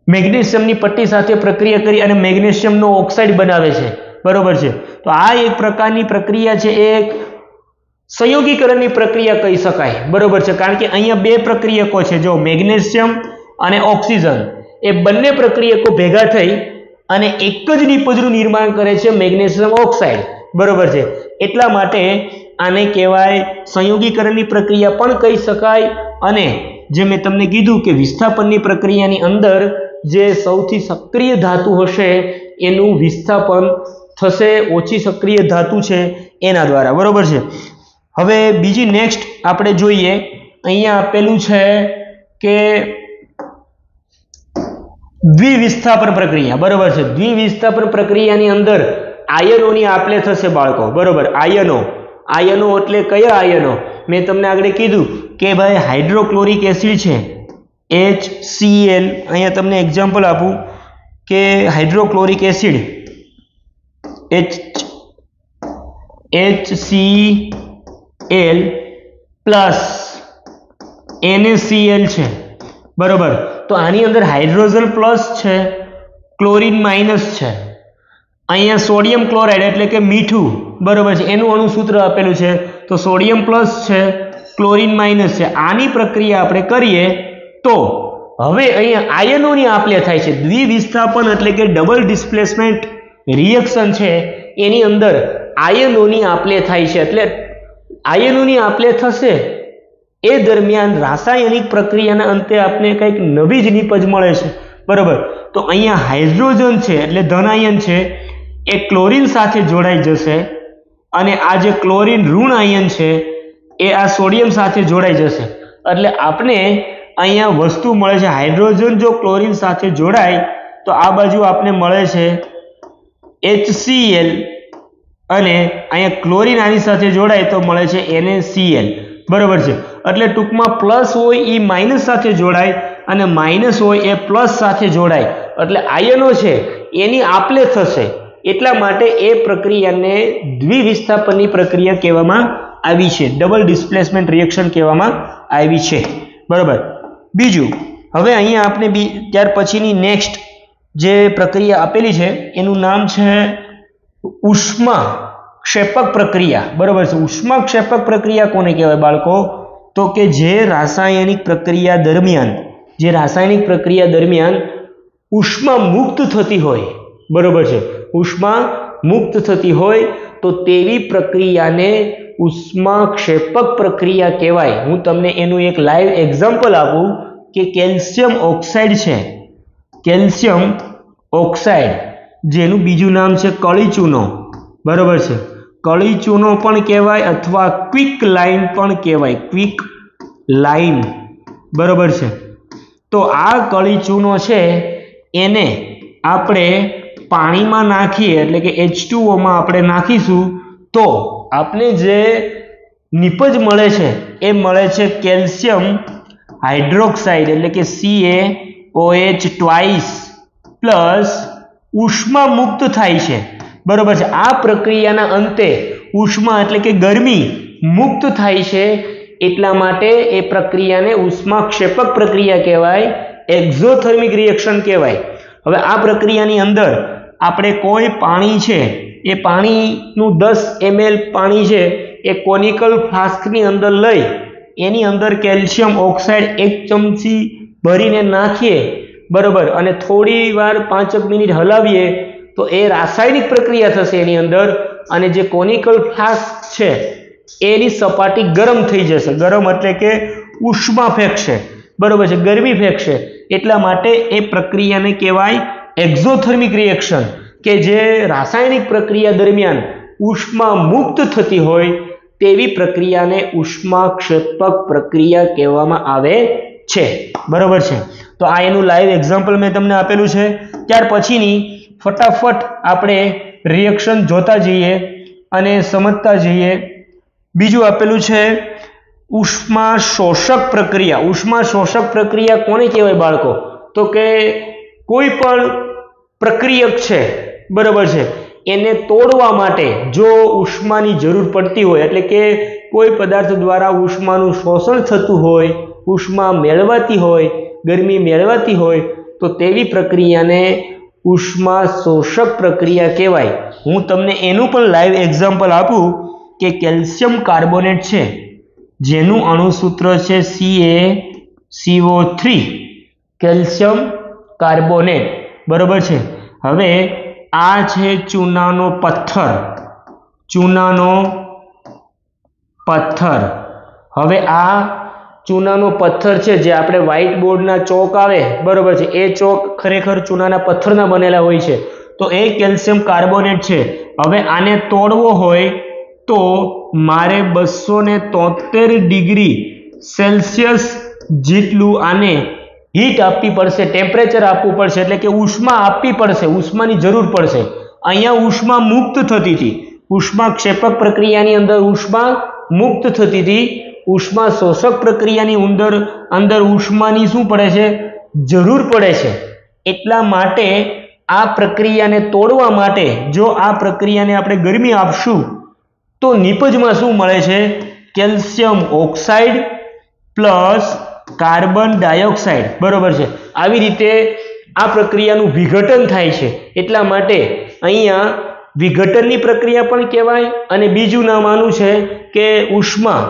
મેગ્નેશિયમની પટ્ટી સાથે પ્રક્રિયા કરી અને મેગ્નેશિયમનો ઓક્સાઇડ બનાવે છે, બરોબર છે. તો આ એક પ્રકારની પ્રક્રિયા છે, એ સંયોગીકરણની પ્રક્રિયા કહી શકાય, બરોબર છે. કારણ કે અહીંયા બે પ્રક્રિયકો છે, જો મેગ્નેશિયમ અને ઓક્સિજન, એ બંને પ્રક્રિયકો ભેગા થઈ અને એક જ નિપજનું નિર્માણ કરે છે મેગ્નેશિયમ ઓક્સાઇડ, બરોબર છે. એટલા માટે આને કહેવાય સંયોગીકરણની પ્રક્રિયા પણ કહી શકાય. અને જે મેં તમને કીધું કે વિસ્થાપનની પ્રક્રિયાની અંદર જે સૌથી સક્રિય ધાતુ હશે એનું વિસ્થાપન થશે ઓછી સક્રિય ધાતુ છે એના દ્વારા, બરોબર છે. હવે બીજી નેક્સ્ટ આપણે જોઈએ, અહીંયા આપેલું છે કે દ્વિવિસ્થાપન પ્રક્રિયા, બરોબર છે. દ્વિવિસ્થાપન પ્રક્રિયાની અંદર આયનોની આપલે થશે બાળકો, બરોબર. આયનો એટલે કયા આયનો? મેં તમને આગળ કીધું કે ભાઈ હાઇડ્રોક્લોરિક એસિડ છે HCl. અહીંયા તમને એક્ઝામ્પલ આપું કે hydrochloric acid HCl plus NaCl છે, બરોબર. તો આની અંદર હાઇડ્રોજન પ્લસ છે, ક્લોરીન માઇનસ છે. અહીંયા સોડિયમ ક્લોરાઇડ એટલે કે મીઠું, બરોબર છે, એનું અણુસૂત્ર આપેલું છે. તો સોડિયમ પ્લસ છે, ક્લોરીન માઇનસ છે. આની પ્રક્રિયા આપણે કરીએ તો હવે અહીંયા આયનોની આપલે થાય છે. દ્વિવિસ્થાપન એટલે કે ડબલ ડિસ્પ્લેસમેન્ટ રિએક્શન છે, એની અંદર આયનોની આપલે થાય છે. એટલે આયનોની આપલે થશે એ દરમિયાન રાસાયણિક પ્રક્રિયાના અંતે આપણે કંઈક નવી જ નિપજ મળે છે, બરોબર. તો અહીંયા હાઇડ્રોજન છે એટલે ધન આયન છે, એ ક્લોરીન સાથે જોડાઈ જશે અને આ જે ક્લોરીન ઋણ આયન છે એ આ સોડિયમ સાથે જોડાઈ જશે. એટલે આપણે અહીંયા વસ્તુ મળે છે, હાઇડ્રોજન જો ક્લોરીન સાથે જોડાય તો આ બાજુ આપણે મળે છે HCl અને અહીંયા ક્લોરીન આની સાથે જોડાય તો મળે છે NaCl, બરોબર છે. એટલે ટૂંકમાં પ્લસ હોય એ માઇનસ સાથે જોડાય અને માઇનસ હોય એ પ્લસ સાથે જોડાય, એટલે આયનો છે એની આપલે થશે. એટલા માટે એ પ્રક્રિયાને દ્વિવિસ્થાપનની પ્રક્રિયા કહેવામાં આવી છે, ડબલ ડિસ્પ્લેસમેન્ટ રિએક્શન કહેવામાં આવી છે, બરોબર. બીજું હવે અહીંયા આપણે ત્યાર પછીની નેક્સ્ટ જે પ્રક્રિયા આપેલી છે એનું નામ છે ઉષ્માક્ષેપક પ્રક્રિયા, બરોબર છે. ઉષ્માક્ષેપક પ્રક્રિયા કોને કહેવાય બાળકો? તો કે જે રાસાયણિક પ્રક્રિયા દરમિયાન ઉષ્મા મુક્ત થતી હોય, બરોબર છે, ઉષ્મા મુક્ત થતી હોય તો તેવી પ્રક્રિયાને ઉષ્માક્ષેપક પ્રક્રિયા કહેવાય. હું તમને એનું એક લાઈવ એક્ઝામ્પલ આપું કે કેલ્શિયમ ઓક્સાઇડ છે, કેલ્શિયમ ઓક્સાઇડ જેનું બીજું નામ છે કળી-ચૂનો, બરોબર છે. કળી-ચૂનો પણ કહેવાય અથવા ક્વિક લાઇન પણ કહેવાય, ક્વિક લાઇન, બરોબર છે. તો આ કળી-ચૂનો છે એને આપણે પાણીમાં નાખીએ એટલે કે H2O માં આપણે નાખીશું તો આપણે જે નિપજ મળે છે એ મળે છે કેલ્શિયમ હાઇડ્રોક્સાઇડ એટલે કે CaOH ટ્વાઇસ પ્લસ ઉષ્મા મુક્ત થાય છે, બરોબર છે. આ પ્રક્રિયાના અંતે ઉષ્મા એટલે કે ગરમી મુક્ત થાય છે, એટલા માટે એ પ્રક્રિયાને ઉષ્માક્ષેપક પ્રક્રિયા કહેવાય, એક્ઝોથર્મિક રિએક્શન કહેવાય. હવે આ પ્રક્રિયાની અંદર આપણે કોઈ પાણી છે એ પાણીનું 10 ml પાણી છે એ કોનિકલ ફ્લાસ્કની અંદર લઈ એની અંદર કેલ્શિયમ ઓક્સાઇડ 1 ચમચી ભરીને નાખીએ, બરોબર, અને થોડી વાર 5 મિનિટ હલાવીએ તો એ રાસાયણિક પ્રક્રિયા થશે એની અંદર અને જે કોનિકલ ફ્લાસ્ક છે એની સપાટી ગરમ થઈ જશે. ગરમ એટલે કે ઉષ્મા ફેંકશે, બરોબર છે, ગરમી ફેંકશે. એટલા માટે એ પ્રક્રિયાને કહેવાય એક્ઝોથર્મિક રિએક્શન, કે જે રાસાયણિક પ્રક્રિયા દરમિયાન ઉષ્મા મુક્ત થતી હોય તેવી પ્રક્રિયાને ઉષ્માક્ષેપક પ્રક્રિયા કહેવામાં આવે છે. બરોબર છે. તો આ એનું લાઈવ એક્ઝામ્પલ મેં તમને આપેલું છે. ત્યાર પછીની ફટાફટ આપણે રિએક્શન જોતા જઈએ અને સમજતા જઈએ. બીજું આપેલું છે ઉષ્મા શોષક પ્રક્રિયા. ઉષ્મા શોષક પ્રક્રિયા કોને કહેવાય બાળકો? તો કે કોઈ પણ પ્રક્રિયક છે, બરાબર છે, એને તોડવા માટે જો ઉષ્માની જરૂર પડતી હોય, એટલે કે કોઈ પદાર્થ દ્વારા ઉષ્માનું શોષણ થતું હોય, ઉષ્મા મેળવાતી હોય, ગરમી મેળવાતી હોય, તો તેવી પ્રક્રિયાને ઉષ્મા શોષક પ્રક્રિયા કહેવાય. હું તમને એનું પણ લાઈવ એક્ઝામ્પલ આપું કે કેલ્શિયમ કાર્બોનેટ છે, જેનું અણુસૂત્ર છે CaCO3, કેલ્શિયમ કાર્બોનેટ. બરોબર છે. હવે આ છે ચૂનાનો પથ્થર, ચૂનાનો પથ્થર. હવે આ ચૂનાનો પથ્થર છે, જે આપણે વ્હાઇટ બોર્ડના ચોક આવે, બરોબર છે, એ ચોક ખરેખર ચૂનાના પથ્થરના બનેલા હોય છે. તો એ કેલ્શિયમ કાર્બોનેટ છે. હવે આને તોડવો હોય તો મારે 273 ડિગ્રી સેલ્સિયસ જેટલું આને હીટ આપવી પડશે, ટેમ્પરેચર આપવું પડશે, એટલે કે ઉષ્મા આપવી પડશે, ઉષ્માની જરૂર પડશે. અહીંયા ઉષ્મા મુક્ત થતી હતી, ઉષ્માક્ષેપક પ્રક્રિયાની અંદર ઉષ્મા મુક્ત થતી હતી. ઉષ્મા શોષક પ્રક્રિયાની અંદર ઉષ્માની શું પડે છે? જરૂર પડે છે. એટલા માટે આ પ્રક્રિયાને તોડવા માટે જો આ પ્રક્રિયાને આપણે ગરમી આપશું તો નિપજમાં શું મળે છે? Calcium oxide plus carbon dioxide. બરોબર છે. આવી રીતે આ પ્રક્રિયાનું વિઘટન થાય છે. એટલા માટે અહીંયા વિઘટનની પ્રક્રિયા પણ કહેવાય અને બીજું નામ આનું છે કે ઉષ્મા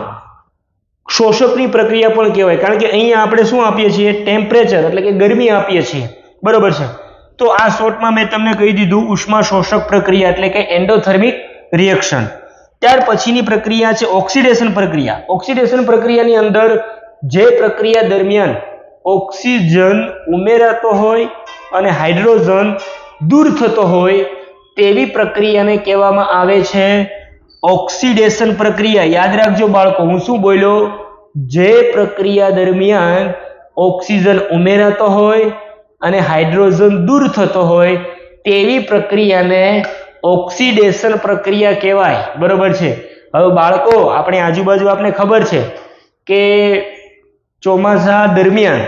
શોષકની પ્રક્રિયા પણ કહેવાય. કારણ કે અહીંયા આપણે શું આપીએ છીએ? ટેમ્પરેચર, એટલે કે ગરમી આપીએ છીએ. બરોબર છે. તો આ શોર્ટમાં મેં તમને કહી દીધું ઉષ્મા શોષક પ્રક્રિયા એટલે કે એન્ડોથર્મિક રિએક્શન. ત્યાર પછીની પ્રક્રિયા છે ઓક્સિડેશન પ્રક્રિયા. ઓક્સિડેશન પ્રક્રિયાની અંદર જે પ્રક્રિયા દરમિયાન ઓક્સિજન ઉમેરાતો હોય અને હાઇડ્રોજન દૂર થતો હોય તેવી પ્રક્રિયાને કહેવામાં આવે છે ઓક્સિડેશન પ્રક્રિયા. યાદ રાખજો બાળકો, હું શું બોલ્યો? જે પ્રક્રિયા દરમિયાન ઓક્સિજન ઉમેરાતો હોય અને હાઇડ્રોજન દૂર થતો હોય તેવી પ્રક્રિયાને ઓક્સિડેશન પ્રક્રિયા કહેવાય. બરોબર છે. હવે બાળકો, આપણે આજુબાજુ આપણે ખબર છે કે ચોમાસા દરમિયાન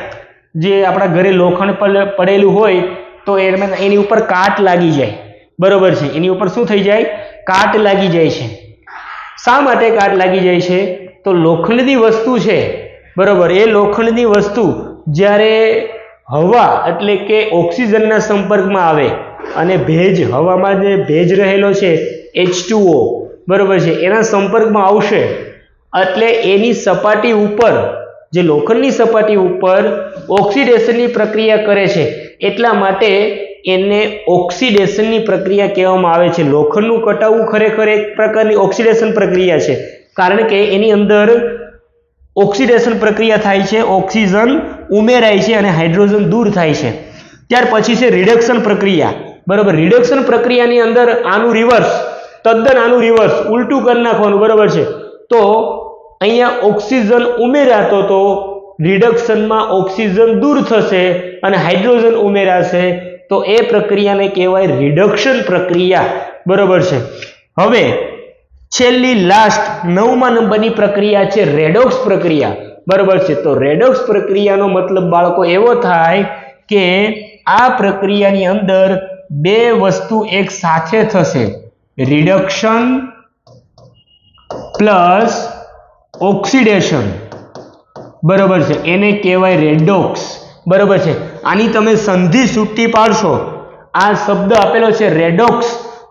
જે આપણા ઘરે લોખંડ પડેલું હોય તો એની ઉપર કાટ લાગી જાય. બરોબર છે. એની ઉપર શું થઈ જાય? કાટ લાગી જાય છે. શા માટે કાટ લાગી જાય છે? તો લોખંડની વસ્તુ છે, બરોબર, એ લોખંડની વસ્તુ જ્યારે હવા એટલે કે ઓક્સિજનના સંપર્કમાં આવે અને ભેજ, હવામાં જે ભેજ રહેલો છે H2O, બરોબર છે, એના સંપર્કમાં આવશે એટલે એની સપાટી ઉપર, જે લોખંડની સપાટી ઉપર ઓક્સિડેશનની પ્રક્રિયા કરે છે. એટલા માટે એને ઓક્સિડેશનની પ્રક્રિયા કહેવામાં આવે છે. લોખંડનું કટાવવું ખરેખર એક પ્રકારની ઓક્સિડેશન પ્રક્રિયા છે, કારણ કે એની અંદર ઓક્સિડેશન પ્રક્રિયા થાય છે, ઓક્સિજન ઉમેરાય છે અને હાઇડ્રોજન દૂર થાય છે. ત્યાર પછી છે રિડક્શન પ્રક્રિયા. બરોબર. રિડક્શન પ્રક્રિયાની અંદર આનું રિવર્સ, તદ્દન આનું રિવર્સ, ઉલટું કરી નાખવાનું. બરોબર છે. તો અહીંયા ઓક્સિજન ઉમેરાતો તો રિડક્શનમાં ઓક્સિજન દૂર થશે અને હાઇડ્રોજન ઉમેરાશે, તો એ પ્રક્રિયાને કહેવાય રિડક્શન પ્રક્રિયા. બરોબર છે. હવે છેલ્લી લાસ્ટ 9મા નંબરની પ્રક્રિયા છે રેડોક્સ પ્રક્રિયા. બરોબર છે. તો રેડોક્સ પ્રક્રિયાનો મતલબ બાળકો એવો થાય કે આ પ્રક્રિયાની અંદર બે વસ્તુ એક સાથે થશે, રિડક્શન પ્લસ ઓક્સિડેશન. બરોબર છે. એને કહેવાય રેડોક્સ. બરોબર છે. આની તમે સંધિ છૂટી પાડશો, આ શબ્દ આપેલો છે રેડોક્સ.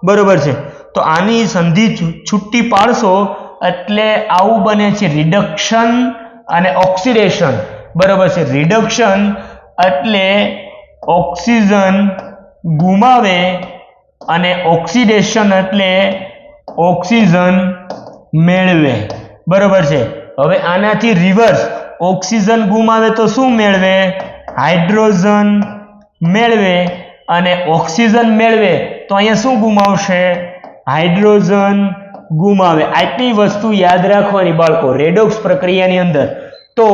બરોબર છે. તો આની સંધિ છૂટી પાડશો એટલે આવું બને છે રિડક્શન અને ઓક્સિડેશન. બરોબર છે. રિડક્શન એટલે ઓક્સિજન ગુમાવે અને ઓક્સિડેશન એટલે ઓક્સિજન મેળવે. બરોબર છે. હવે આનાથી રિવર્સ, ઓક્સિજન ગુમાવે તો શું મેળવે? હાઇડ્રોજન મેળવે અને ઓક્સિજન મેળવે તો અહીંયા શું ગુમાવશે? હાઇડ્રોજન ગુમાવે. આટલી વસ્તુ યાદ રાખવાની બાળકો રેડોક્સ પ્રક્રિયાની અંદર. તો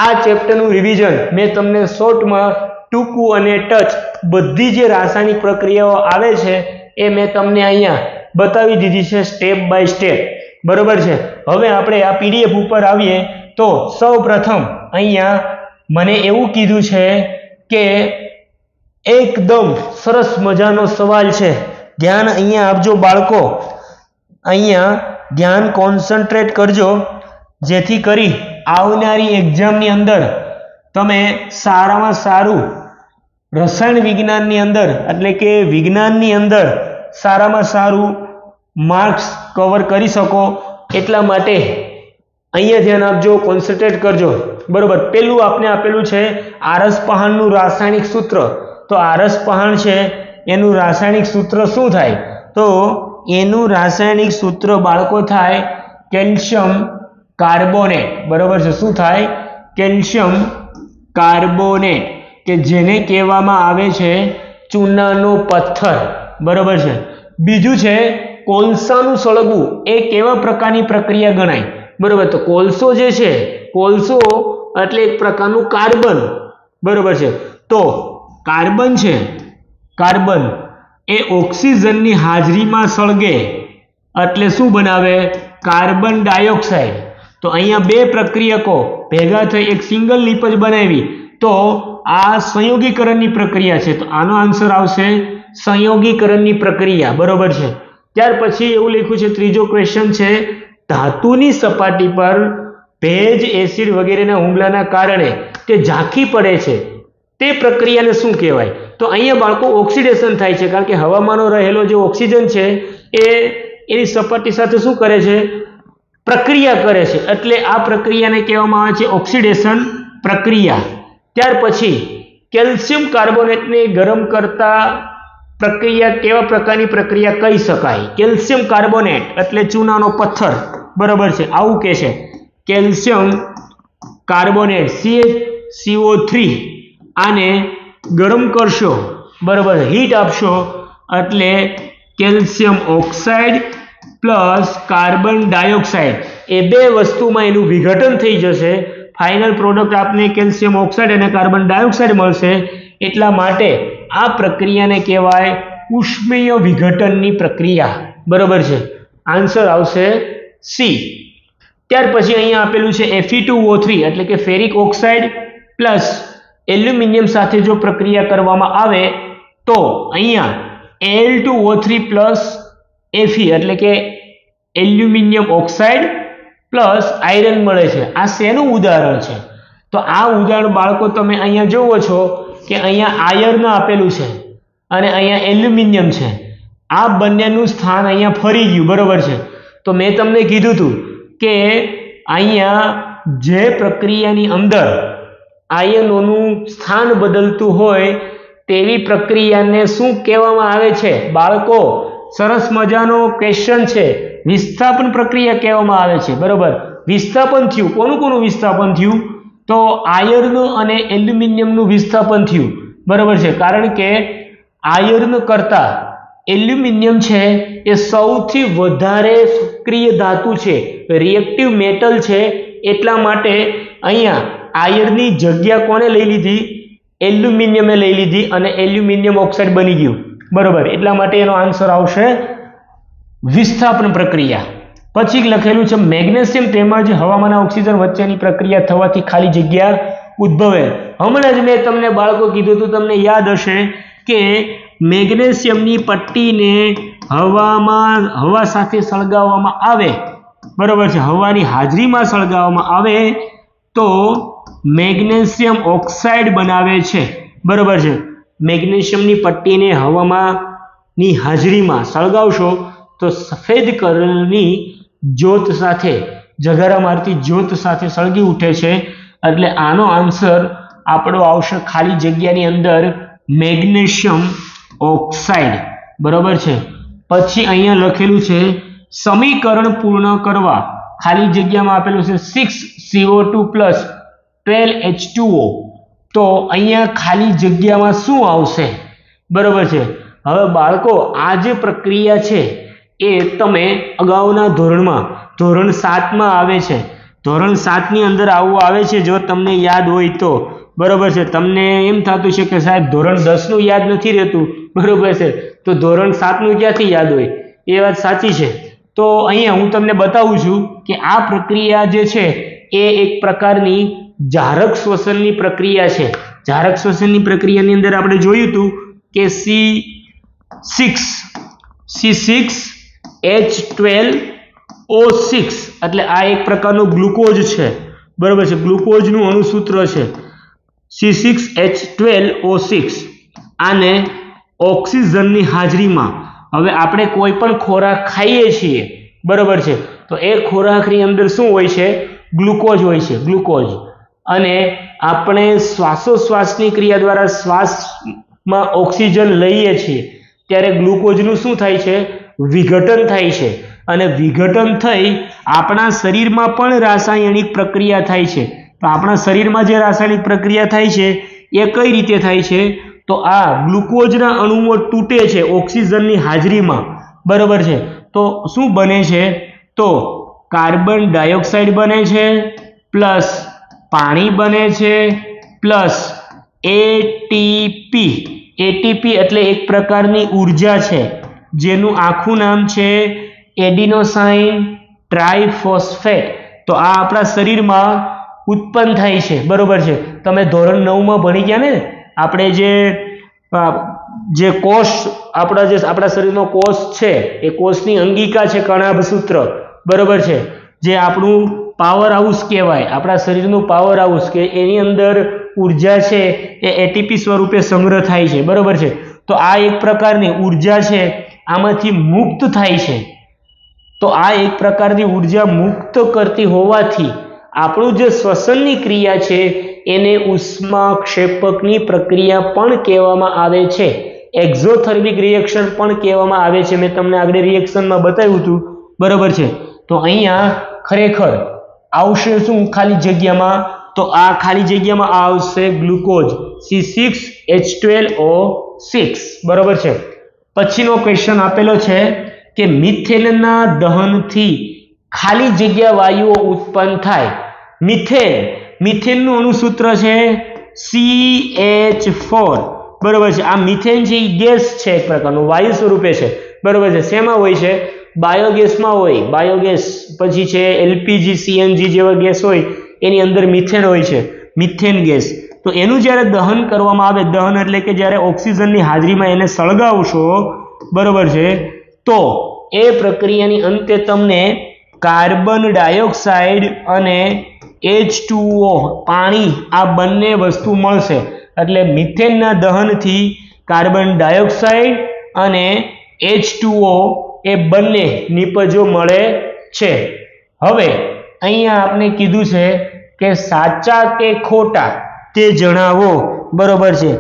આ ચેપ્ટરનું રિવિઝન મેં તમને શોર્ટમાં ટૂંકું અને ટચ બધી જે રાસાયણિક પ્રક્રિયાઓ આવે છે એ મેં તમને અહીંયા બતાવી દીધી છે સ્ટેપ બાય સ્ટેપ. બરોબર છે. હવે આપણે આ પીડીએફ ઉપર આવીએ તો સૌ પ્રથમ અહીંયા મને એવું કીધું છે કે એકદમ સરસ મજાનો સવાલ છે. ધ્યાન અહીંયા આપજો બાળકો, અહીંયા ધ્યાન કોન્સન્ટ્રેટ કરજો જેથી કરી આવનારી એક્ઝામની અંદર તમે સારામાં સારું રસાયણ વિજ્ઞાનની અંદર એટલે કે વિજ્ઞાનની અંદર સારામાં સારું માર્ક્સ કવર કરી શકો. એટલા માટે અહીંયા ધ્યાન આપજો, કોન્સન્ટ્રેટ કરજો. બરોબર. પેલું આપને આપેલું છે આરસપહાણનું રાસાયણિક સૂત્ર. તો આરસપહાણ છે એનું રાસાયણિક સૂત્ર શું થાય? તો એનું રાસાયણિક સૂત્ર બાળકો થાય કેલ્શિયમ કાર્બોનેટ. બરોબર છે. શું થાય? કેલ્શિયમ કાર્બોનેટ, કે જેને કહેવામાં આવે છે ચૂનાનો પથ્થર. બરોબર છે. બીજું છે કોલસાનું સળગવું. એ કેવા પ્રકારની પ્રક્રિયા ગણાય? બરોબર. તો કોલસો જે છે, કોલસો એટલે એક પ્રકારનું કાર્બન. બરોબર છે. તો કાર્બન છે, કાર્બન એ ઓક્સિજનની હાજરીમાં સળગે એટલે શું બનાવે? Carbon dioxide. તો અહીંયા બે પ્રક્રિયકો ભેગા થઈ એક સિંગલ લીપજ બનાવી તો આ સંયોગીકરણની પ્રક્રિયા છે. તો આનો આન્સર આવશે સંયોગીકરણની પ્રક્રિયા. બરોબર છે. ત્યાર પછી એવું લખ્યું છે, ત્રીજો ક્વેશ્ચન છે ધાતુની સપાટી પર ભેજ, એસિડ વગેરેના હુમલાના કારણે તે ઝાંખી પડે છે તે પ્રક્રિયાને શું કહેવાય? તો અહીંયા બાળકો ઓક્સિડેશન થાય છે, કારણ કે હવામાંનો રહેલો જે ઓક્સિજન છે એ એની સપાટી સાથે શું કરે છે? પ્રક્રિયા કરે છે. એટલે આ પ્રક્રિયાને કહેવામાં આવે છે ઓક્સિડેશન પ્રક્રિયા. ત્યાર પછી કેલ્શિયમ કાર્બોનેટને ગરમ કરતા પ્રક્રિયા કેવા પ્રકારની પ્રક્રિયા કહી શકાય? કેલ્શિયમ કાર્બોનેટ એટલે ચૂનાનો પથ્થર. બરોબર છે. આવું કે છે કેલ્શિયમ કાર્બોનેટ CaCO3 આને ગરમ કરશો, બરોબર, હીટ આપશો એટલે calcium oxide plus carbon dioxide એ બે વસ્તુમાં એનું વિઘટન થઈ જશે. ફાઇનલ પ્રોડક્ટ આપને કેલ્શિયમ ઓક્સાઇડ અને કાર્બન ડાયોક્સાઇડ મળશે. એટલા માટે આ પ્રક્રિયાને કહેવાય ઉષ્મીય વિઘટનની પ્રક્રિયા. બરોબર છે. આન્સર આવશે સી. ત્યાર પછી અહીંયા આપેલું છે Fe2O3 એટલે કે ફેરિક ઓક્સાઇડ પ્લસ એલ્યુમિનિયમ સાથે જો પ્રક્રિયા કરવામાં આવે તો અહીંયા Al2O3 પ્લસ Fe એટલે કે એલ્યુમિનિયમ ઓક્સાઇડ પ્લસ આયરન મળે છે. આ શેનું ઉદાહરણ છે? તો આ ઉદાહરણ બાળકો તમે અહીંયા જોવો છો કે અહીંયા આયર્ન આપેલું છે અને અહીંયા એલ્યુમિનિયમ છે. આ બંનેનું સ્થાન અહીંયા ફરી ગયું. બરોબર છે. તો મેં તમને કીધું હતું કે અહીંયા જે પ્રક્રિયાની અંદર આયનોનું સ્થાન બદલતું હોય તેવી પ્રક્રિયાને શું કહેવામાં આવે છે? બાળકો સરસ મજાનો ક્વેશ્ચન છે. વિસ્થાપન પ્રક્રિયા કહેવામાં આવે છે. બરોબર. વિસ્થાપન થયું. કોનું વિસ્થાપન થયું? તો આયર્ન અને એલ્યુમિનિયમનું વિસ્થાપન થયું. બરોબર છે. કારણ કે આયર્ન કરતા એલ્યુમિનિયમ છે એ સૌથી વધારે સક્રિય ધાતુ છે, રિએક્ટિવ મેટલ છે. એટલા માટે અહીંયા આયર્નની જગ્યા કોને લઈ લીધી? એલ્યુમિનિયમે લઈ લીધી અને એલ્યુમિનિયમ ઓક્સાઇડ બની ગયું. બરોબર. એટલા માટે એનો આન્સર આવશે વિસ્થાપન પ્રક્રિયા. પછી લખેલું છે મેગ્નેશિયમ તેમજ હવામાન ઓક્સિજન વચ્ચેની પ્રક્રિયા થવાથી ખાલી જગ્યા ઉદ્ભવે. હમણાં જ મેં તમને બાળકો કીધું હતું, તમને યાદ હશે કે મેગ્નેશિયમની પટ્ટીને હવા સાથે સળગાવવામાં આવે, બરોબર છે, હવાની હાજરીમાં સળગાવવામાં આવે તો મેગ્નેશિયમ ઓક્સાઇડ બનાવે છે. બરોબર છે. મેગ્નેશિયમની પટ્ટીને હવામાંની હાજરીમાં સળગાવશો તો સફેદ કલરની જ્યોત સાથે, જગારા મારતી જ્યોત સાથે સળગી ઉઠે છે. એટલે આનો આન્સર આપણો આવશે ખાલી જગ્યાની અંદર મેગ્નેશિયમ ઓક્સાઇડ. બરોબર છે. પછી અહીંયા લખેલું છે સમીકરણ પૂર્ણ કરવા ખાલી જગ્યામાં આપેલું છે 6CO2 પ્લસ 12H2O. તો અહીંયા ખાલી જગ્યામાં શું આવશે? બરોબર છે. હવે બાળકો આ જે પ્રક્રિયા છે એ તમે અગાઉના ધોરણમાં ધોરણ 7માં આવે છે. ધોરણ 7ની અંદર આવું આવે છે, જો તમને યાદ હોય તો. બરોબર છે. તમને એમ થતું છે કે સાહેબ ધોરણ 10નું યાદ નથી રહેતું, બરોબર છે, તો ધોરણ 7નું ક્યાંથી યાદ હોય? એ વાત સાચી છે. તો અહીંયા હું તમને બતાવું છું કે આ પ્રક્રિયા જે છે એ એક પ્રકારની જારક શ્વસનની પ્રક્રિયા છે. જારક શ્વસનની પ્રક્રિયાની અંદર આપણે જોયું હતું કે C6H12O6 એટલે આ એક પ્રકારનું ગ્લુકોઝ છે, બરોબર છે, ગ્લુકોઝનું અણુસૂત્ર છે C6H12O6. આને ઓક્સિજનની હાજરીમાં, હવે આપણે કોઈ પણ ખોરાક ખાઈએ છીએ, બરોબર છે, તો એ ખોરાકની અંદર શું હોય છે? ગ્લુકોઝ હોય છે, ગ્લુકોઝ. અને આપણે શ્વાસોશ્વાસની ક્રિયા દ્વારા શ્વાસમાં ઓક્સિજન લઈએ છીએ ત્યારે ગ્લુકોઝનું શું થાય છે? વિઘટન થાય છે. અને વિઘટન થઈ આપણા શરીરમાં પણ રાસાયણિક પ્રક્રિયા થાય છે. તો આપણા શરીરમાં જે રાસાયણિક પ્રક્રિયા થાય છે એ કઈ રીતે થાય છે? તો આ ગ્લુકોઝના અણુઓ તૂટે છે ઓક્સિજનની હાજરીમાં, બરોબર છે. તો શું બને છે? તો કાર્બન ડાયોક્સાઇડ બને છે, પ્લસ પાણી બને છે, પ્લસ એટીપી. એટીપી એટલે એક પ્રકારની ઉર્જા છે જેનું આખું નામ છે એડિનોસાઇન ટ્રાઇફોસ્ફેટ. તો આ આપણા શરીરમાં ઉત્પન્ન થાય છે, બરોબર છે. તમે ધોરણ 9માં ભણી ગયા ને, આપણે જે કોષ આપણા શરીરનો કોષ છે એ કોષની અંગિકા છે કણાભસૂત્ર, બરોબર છે, જે આપણું પાવર હાઉસ કહેવાય, આપણા શરીરનું પાવર હાઉસ, કે એની અંદર ઉર્જા છે એ એટીપી સ્વરૂપે સંગ્રહ થાય છે, બરોબર છે. તો આ એક પ્રકારની ઉર્જા છે, આમાંથી મુક્ત થાય છે. તો આ એક પ્રકારની ઉર્જા મુક્ત કરતી હોવાથી આપણું જે શ્વસનની ક્રિયા છે એને ઉષ્માક્ષેપકની પ્રક્રિયા પણ કહેવામાં આવે છે. એક્ઝોથર્મિક રિએક્શન પણ કહેવામાં આવે છે. મેં તમને આગળ રિએક્શનમાં બતાવ્યું હતું, બરોબર છે. તો અહીંયા ખરેખર આવશે શું ખાલી જગ્યામાં? તો આ ખાલી જગ્યામાં આવશે ગ્લુકોઝ C6H12O6, બરોબર છે. પછીનો ક્વેશ્ચન આપેલો છે કે મિથેનના દહનથી ખાલી જગ્યા વાયુઓ ઉત્પન્ન થાય. મિથેનનું અણુસૂત્ર છે CH4, બરોબર છે. આ મિથેન છે એ ગેસ છે, એક પ્રકારનું વાયુ સ્વરૂપે છે, બરોબર છે. શેમાં હોય છે? બાયોગેસમાં હોય. બાયોગેસ પછી છે એલપીજી, સીએનજી જેવા ગેસ હોય એની અંદર મિથેન હોય છે, મિથેન ગેસ. તો એનું જ્યારે દહન કરવામાં આવે, દહન એટલે કે જ્યારે ઓક્સિજનની હાજરીમાં એને સળગાવશો, બરોબર છે, તો એ પ્રક્રિયાની અંતે તમને કાર્બન ડાયોક્સાઇડ અને H2O પાણી આ બંને વસ્તુ મળશે. એટલે મિથેનના દહનથી કાર્બન ડાયોક્સાઇડ અને H2O એ બંને નિપજો મળે છે. હવે અહીંયા આપણે કીધું છે કે સાચા કે ખોટા તે જણાવો, બરોબર છે.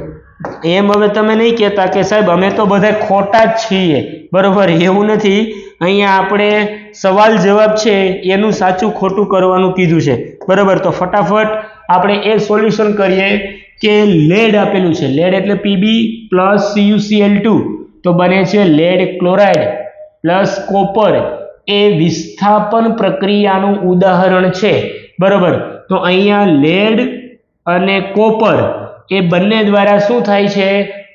એમ હવે તમે નહીં કહેતા કે સાહેબ અમે તો બધા ખોટા જ છીએ, બરોબર, એવું નથી. અહીંયા આપણે સવાલ જવાબ છે એનું સાચું ખોટું કરવાનું કીધું છે, બરોબર. તો ફટાફટ આપણે એ સોલ્યુશન કરીએ કે લેડ આપેલું છે, લેડ એટલે Pb પ્લસ CuCl2, તો બને છે લેડ ક્લોરાઇડ પ્લસ કોપર. એ વિસ્થાપન પ્રક્રિયાનું ઉદાહરણ છે, બરોબર. તો અહીંયા લેડ અને કોપર એ બંને દ્વારા શું થાય છે?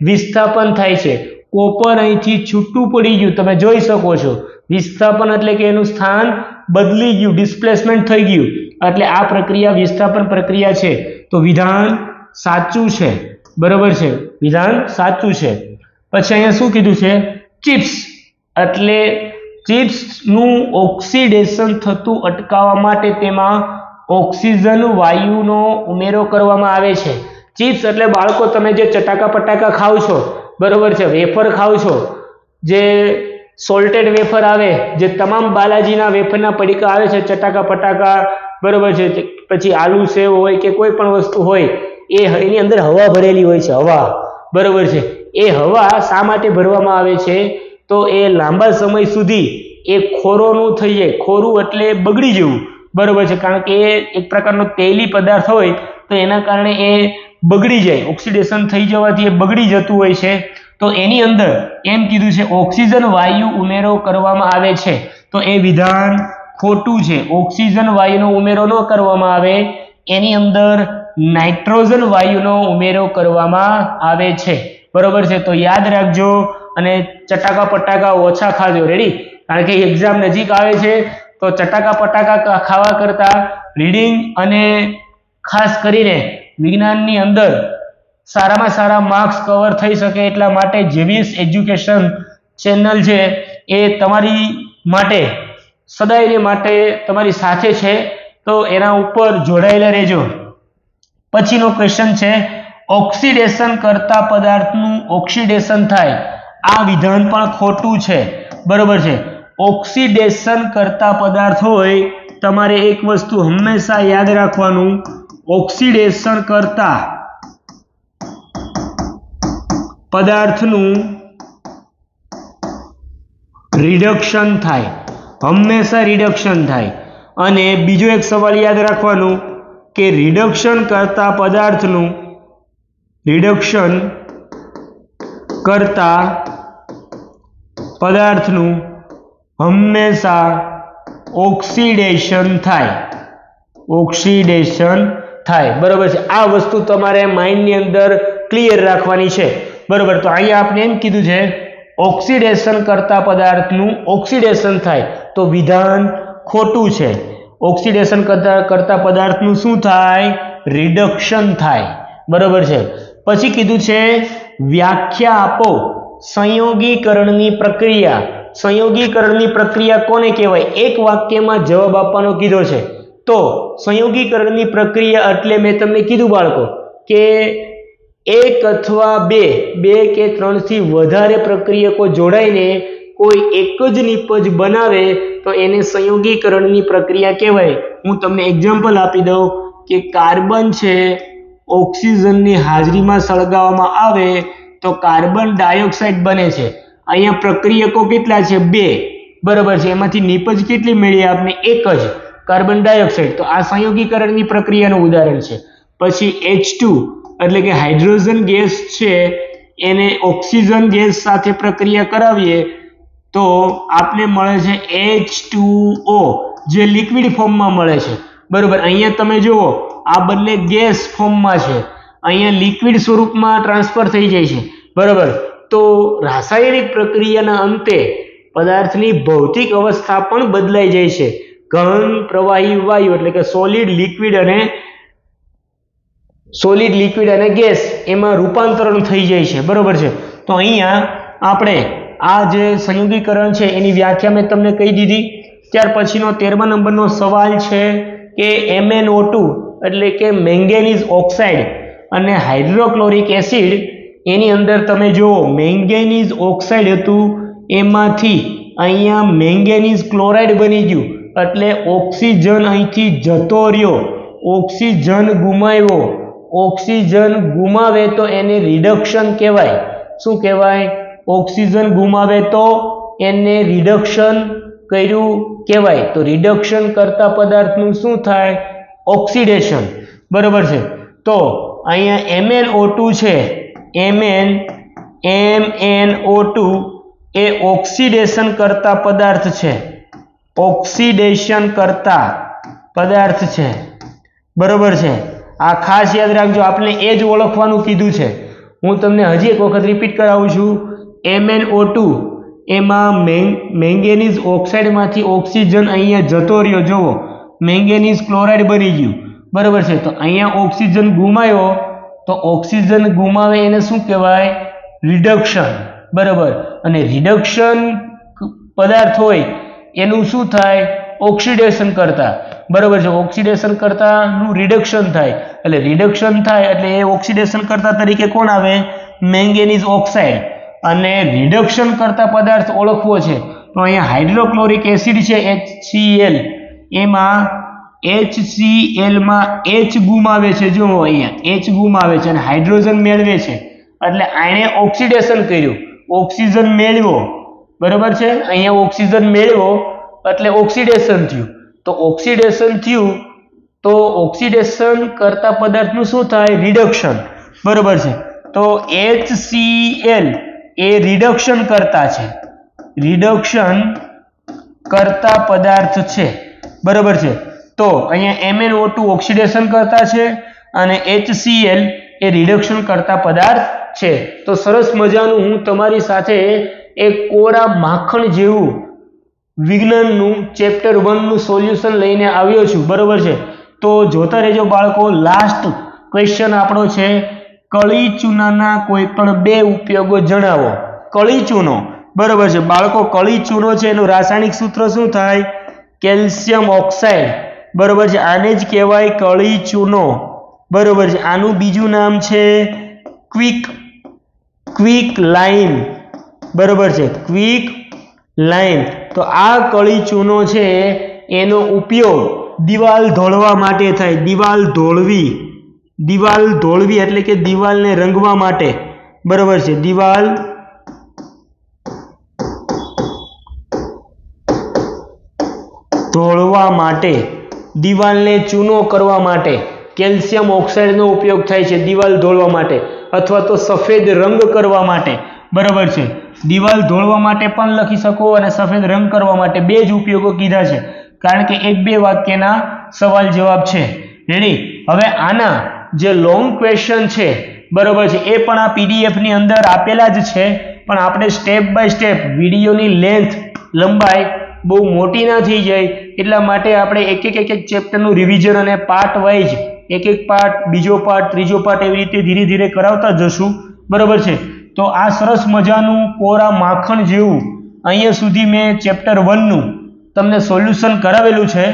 વિસ્થાપન થાય છે. કોપર અહીંથી છૂટું પડી ગયું, તમે જોઈ શકો છો. વિસ્થાપન એટલે કે એનું સ્થાન બદલી ગયું, ડિસ્પ્લેસમેન્ટ થઈ ગયું, એટલે આ પ્રક્રિયા વિસ્થાપન પ્રક્રિયા છે. તો વિધાન સાચું છે, બરોબર છે, વિધાન સાચું છે. પછી અહીંયા શું કીધું છે? ચિપ્સ એટલે ચિપ્સનું ઓક્સિડેશન થતું અટકાવવા માટે તેમાં ઓક્સિજન વાયુનો ઉમેરો કરવામાં આવે છે. ચિપ્સ એટલે બાળકો તમે જે ચટાકા પટાકા ખાવ છો, બરોબર છે, વેફર ખાવ છો, જે સોલ્ટેડ વેફર આવે, જે તમામ બાલાજીના વેફરના પડીકા આવે છે, ચટાકા પટાકા, બરોબર છે, પછી આલુ સેવ હોય કે કોઈ પણ વસ્તુ હોય, એની અંદર હવા ભરેલી હોય છે, હવા, બરોબર છે. એ હવા શા માટે ભરવામાં આવે છે? તો એ લાંબા સમય સુધી એ ખોરોનું થઈ જાય. ખોરું એટલે બગડી જવું, બરોબર છે, કારણ કે એ એક પ્રકારનો તેલી પદાર્થ હોય તો એના કારણે એ બગડી જાય, ઓક્સિડેશન થઈ જવાથી એ બગડી જતું હોય છે. તો એની અંદર એમ કીધું છે ઓક્સિજન વાયુ ઉમેરો કરવામાં આવે છે, તો એ વિધાન ખોટું છે. ઓક્સિજન વાયુનો ઉમેરો ન કરવામાં આવે, એની અંદર નાઇટ્રોજન વાયુનો ઉમેરો કરવામાં આવે છે. બરોબર છે. તો યાદ રાખજો અને ચટાકા પટાકા ઓછા ખાજો. રેડી? કારણ કે એક્ઝામ નજીક આવે છે, તો ચટાકા પટાકા ખાવા કરતા રીડિંગ અને ખાસ કરીને વિજ્ઞાનની અંદર સારામાં સારા માર્ક્સ કવર થઈ શકે એટલા માટે જેવીએસ એજ્યુકેશન ચેનલ છે એ તમારી માટે સદાયને માટે તમારી સાથે છે, તો એના ઉપર જોડાયેલા રહેજો. પછીનો ક્વેશ્ચન છે ઓક્સિડેશન કરતા પદાર્થનું ઓક્સિડેશન થાય. આ વિધાન પણ ખોટું છે. બરોબર છે. ઓક્સિડેશન કરતા પદાર્થ હોય, તમારે એક વસ્તુ હંમેશા યાદ રાખવાનું, ઓક્સિડેશન કરતા પદાર્થનું રિડક્શન થાય, હંમેશા રિડક્શન થાય. અને બીજો એક સવાલ યાદ રાખવાનું કે રિડક્શન કરતા પદાર્થનું હંમેશા ઓક્સિડેશન થાય. બરોબર છે. આ વસ્તુ તમારે માઇન્ડની અંદર ક્લિયર રાખવાની છે. બરોબર. તો અહીંયા આપણે એમ કીધું છે ઓક્સિડેશન કરતા પદાર્થનું ઓક્સિડેશન થાય, તો વિધાન ખોટું છે. ઓક્સિડેશન કરતા પદાર્થનું શું થાય? રિડક્શન થાય. બરોબર છે. પછી કીધું છે વ્યાખ્યા આપો સંયોગીકરણની પ્રક્રિયા. સંયોગીકરણની પ્રક્રિયા કોને કહેવાય? એક વાક્યમાં જવાબ આપવાનો કીધો છે. તો સંયોગીકરણની પ્રક્રિયા એટલે મેં તમને કીધું બાળકો કે એક અથવા બે કે ત્રણથી વધારે પ્રક્રિયકો જોડાઈને કોઈ એક જ નિપજ બનાવે તો એને સંયોગીકરણની પ્રક્રિયા કહેવાય. હું તમને એક્ઝામ્પલ આપી દઉં કે કાર્બન છે, ઓક્સિજનની હાજરીમાં સળગાવવામાં આવે તો કાર્બન ડાયોક્સાઇડ બને છે. અહીંયા પ્રક્રિયકો કેટલા છે? બે. બરોબર છે. એમાંથી નિપજ કેટલી મળી આપણે? એક જ, કાર્બન ડાયોક્સાઇડ. તો આ સંયોગીકરણની પ્રક્રિયાનું ઉદાહરણ છે. પછી H2 એટલે કે હાઇડ્રોજન ગેસ છે, એને ઓક્સિજન ગેસ સાથે પ્રક્રિયા કરાવીએ તો આપને મળે છે H2O, જે લિક્વિડ ફોર્મમાં મળે છે. બરોબર. અહીંયા તમે જુઓ આ બંને ગેસ ફોર્મમાં છે, અહીંયા લિક્વિડ સ્વરૂપમાં ટ્રાન્સફર થઈ જાય છે. બરોબર. તો રાસાયણિક પ્રક્રિયાના અંતે પદાર્થની ભૌતિક અવસ્થા પણ બદલાઈ જાય છે. ઘન, પ્રવાહી, વાયુ એટલે કે સોલિડ, લિક્વિડ અને ગેસ એમાં રૂપાંતરણ થઈ જાય છે. બરોબર છે. તો અહીંયા આપણે આ જે સંયોગીકરણ છે એની વ્યાખ્યા મેં તમને કહી દીધી. ત્યાર પછીનો 13મા નંબરનો સવાલ છે કે MnO2 એટલે કે મેંગેનીઝ ઓક્સાઇડ અને હાઇડ્રોક્લોરિક એસિડ, એની અંદર તમે જુઓ મેંગેનીઝ ઓક્સાઇડ હતું, એમાંથી અહીંયા મેંગેનીઝ ક્લોરાઇડ બની ગયું, એટલે ઓક્સિજન અહીંથી જતો રહ્યો, ઓક્સિજન ગુમાવે તો એને રિડક્શન કહેવાય. શું કહેવાય? ઓક્સિજન ગુમાવે તો એને રિડક્શન કર્યું કહેવાય. તો રિડક્શન કરતા પદાર્થનું શું થાય? ઓક્સિડેશન. બરોબર છે. તો અહીંયા MnO2 છે, MnO2 એ ઓક્સિડેશન કરતા પદાર્થ છે. બરોબર છે. આ ખાસ યાદ રાખજો, આપણે એ જ ઓળખવાનું કીધું છે. હું તમને હજી એક વખત રિપીટ કરાવું છું. MnO2 એમાં મેંગેનીઝ ઓક્સાઇડમાંથી ઓક્સિજન અહીંયા જતો રહ્યો, જુઓ મેંગેનીઝ ક્લોરાઇડ બની ગયું. બરોબર છે. તો અહીંયા ઓક્સિજન ગુમાવ્યો, તો ઓક્સિજન ગુમાવે એને શું કહેવાય? રિડક્શન. બરોબર. અને રિડક્શન પદાર્થ હોય એનું શું થાય? ઓક્સિડેશન કરતા. બરોબર છે. ઓક્સિડેશન કરતાનું રિડક્શન થાય, એટલે રિડક્શન થાય એટલે એ ઓક્સિડેશન કરતા તરીકે કોણ આવે? Manganese oxide. અને રિડક્શન કરતા પદાર્થ ઓળખવો છે તો અહીંયા હાઇડ્રોક્લોરિક એસિડ છે HCl, એમાં HCl માં H ગુમાવે છે. જો અહીંયા H ગુમાવે છે અને હાઇડ્રોજન મેળવે છે, એટલે આણે ઓક્સિડેશન કર્યું, ઓક્સિજન મેળવ્યો. બરોબર છે. અહીંયા ઓક્સિજન મેળવ્યો એટલે ઓક્સિડેશન થયું. તો ઓક્સિડેશન થયું તો ઓક્સિડેશન કરતા પદાર્થનું શું થાય? રિડક્શન. બરોબર છે. તો HCl એ રિડક્શન કરતા છે, રિડક્શન કરતા પદાર્થ છે, બરોબર છે. તો અહીંયા MnO2 ઓક્સિડેશન કરતા છે અને HCl એ રિડક્શન કરતા પદાર્થ છે. તો સરસ મજાનું હું તમારી સાથે એક કોરા માખણ જેવું વિજ્ઞાનનું ચેપ્ટર 1 નું સોલ્યુશન લઈને આવ્યો છું, બરોબર છે. તો જોતા રહેજો બાળકો. લાસ્ટ ક્વેશ્ચન આપણો છે, કળી ચૂનાના કોઈ પણ બે ઉપયોગો જણાવો. કળી ચૂનો, બરોબર છે બાળકો. કળી ચૂનો છે એનું રાસાયણિક સૂત્ર શું થાય? કેલ્શિયમ ઓક્સાઇડ, બરોબર છે. આને જ કહેવાય કળી ચૂનો, બરોબર છે. આનું બીજું નામ છે ક્વિક લાઇમ, બરોબર છે, ક્વિક લાઇમ. તો આ કળી ચૂનો છે એનો ઉપયોગ દિવાલ ધોળવા માટે થાય. દિવાલ ધોળવી એટલે કે દિવાલને રંગવા માટે, બરોબર છે. દિવાલ ધોળવા માટે, દિવાલને ચૂનો કરવા માટે કેલ્શિયમ ઓક્સાઇડનો ઉપયોગ થાય છે દિવાલ ધોળવા માટે, અથવા તો સફેદ રંગ કરવા માટે, બરોબર છે. દિવાલ ધોળવા માટે પણ લખી શકો અને સફેદ રંગ કરવા માટે, બે જ ઉપયોગો કીધા છે, કારણ કે 1-2 વાક્યના સવાલ જવાબ છે. રેડી? હવે આના જે લોંગ ક્વેશ્ચન છે, બરોબર છે, એ પણ આ PDF ની અંદર આપેલા જ છે, પણ આપણે સ્ટેપ બાય સ્ટેપ વિડીયોની લેન્થ, લંબાઈ બહુ મોટી ના થઈ જાય એટલા માટે આપણે એક એક ચેપ્ટરનું રિવિઝન અને પાર્ટ વાઇઝ એક પાર્ટ, બીજો પાર્ટ, ત્રીજો પાર્ટ એવી રીતે ધીરે ધીરે કરાવતા જશું, બરોબર છે. તો આ સરસ મજાનું કોરા માખણ જેવું અહીંયા સુધી મેં ચેપ્ટર 1 નું તમને સોલ્યુશન કરાવેલું છે.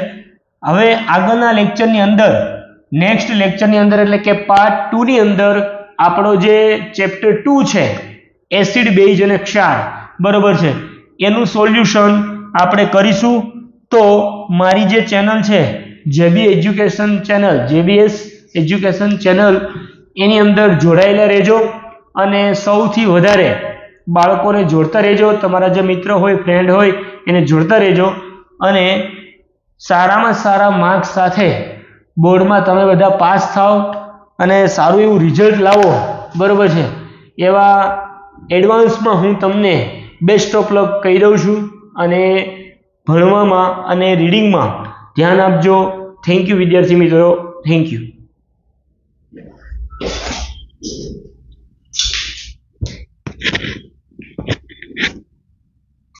હવે આગળના લેક્ચરની અંદર, નેક્સ્ટ લેક્ચરની અંદર એટલે કે પાર્ટ 2 ની અંદર આપણો જે ચેપ્ટર 2 છે એસિડ, બેઝ અને ક્ષાર, બરોબર છે, એનું સોલ્યુશન આપણે કરીશું. તો મારી જે ચેનલ છે JBS એજ્યુકેશન ચેનલ, એની અંદર જોડાયેલા રહેજો અને સૌથી વધારે બાળકોને જોડતા રહેજો. તમારા જે મિત્ર હોય, ફ્રેન્ડ હોય એને જોડતા રહેજો અને સારામાં સારા માર્ક્સ સાથે બોર્ડમાં તમે બધા પાસ થાઓ અને સારું એવું રિઝલ્ટ લાવો, બરોબર છે. એવા એડવાન્સમાં હું તમને બેસ્ટ ઓફ લક કહી દઉં છું અને ભણવામાં અને રીડિંગમાં ધ્યાન આપજો. થેન્ક યુ વિદ્યાર્થી મિત્રો, થેન્ક યુ.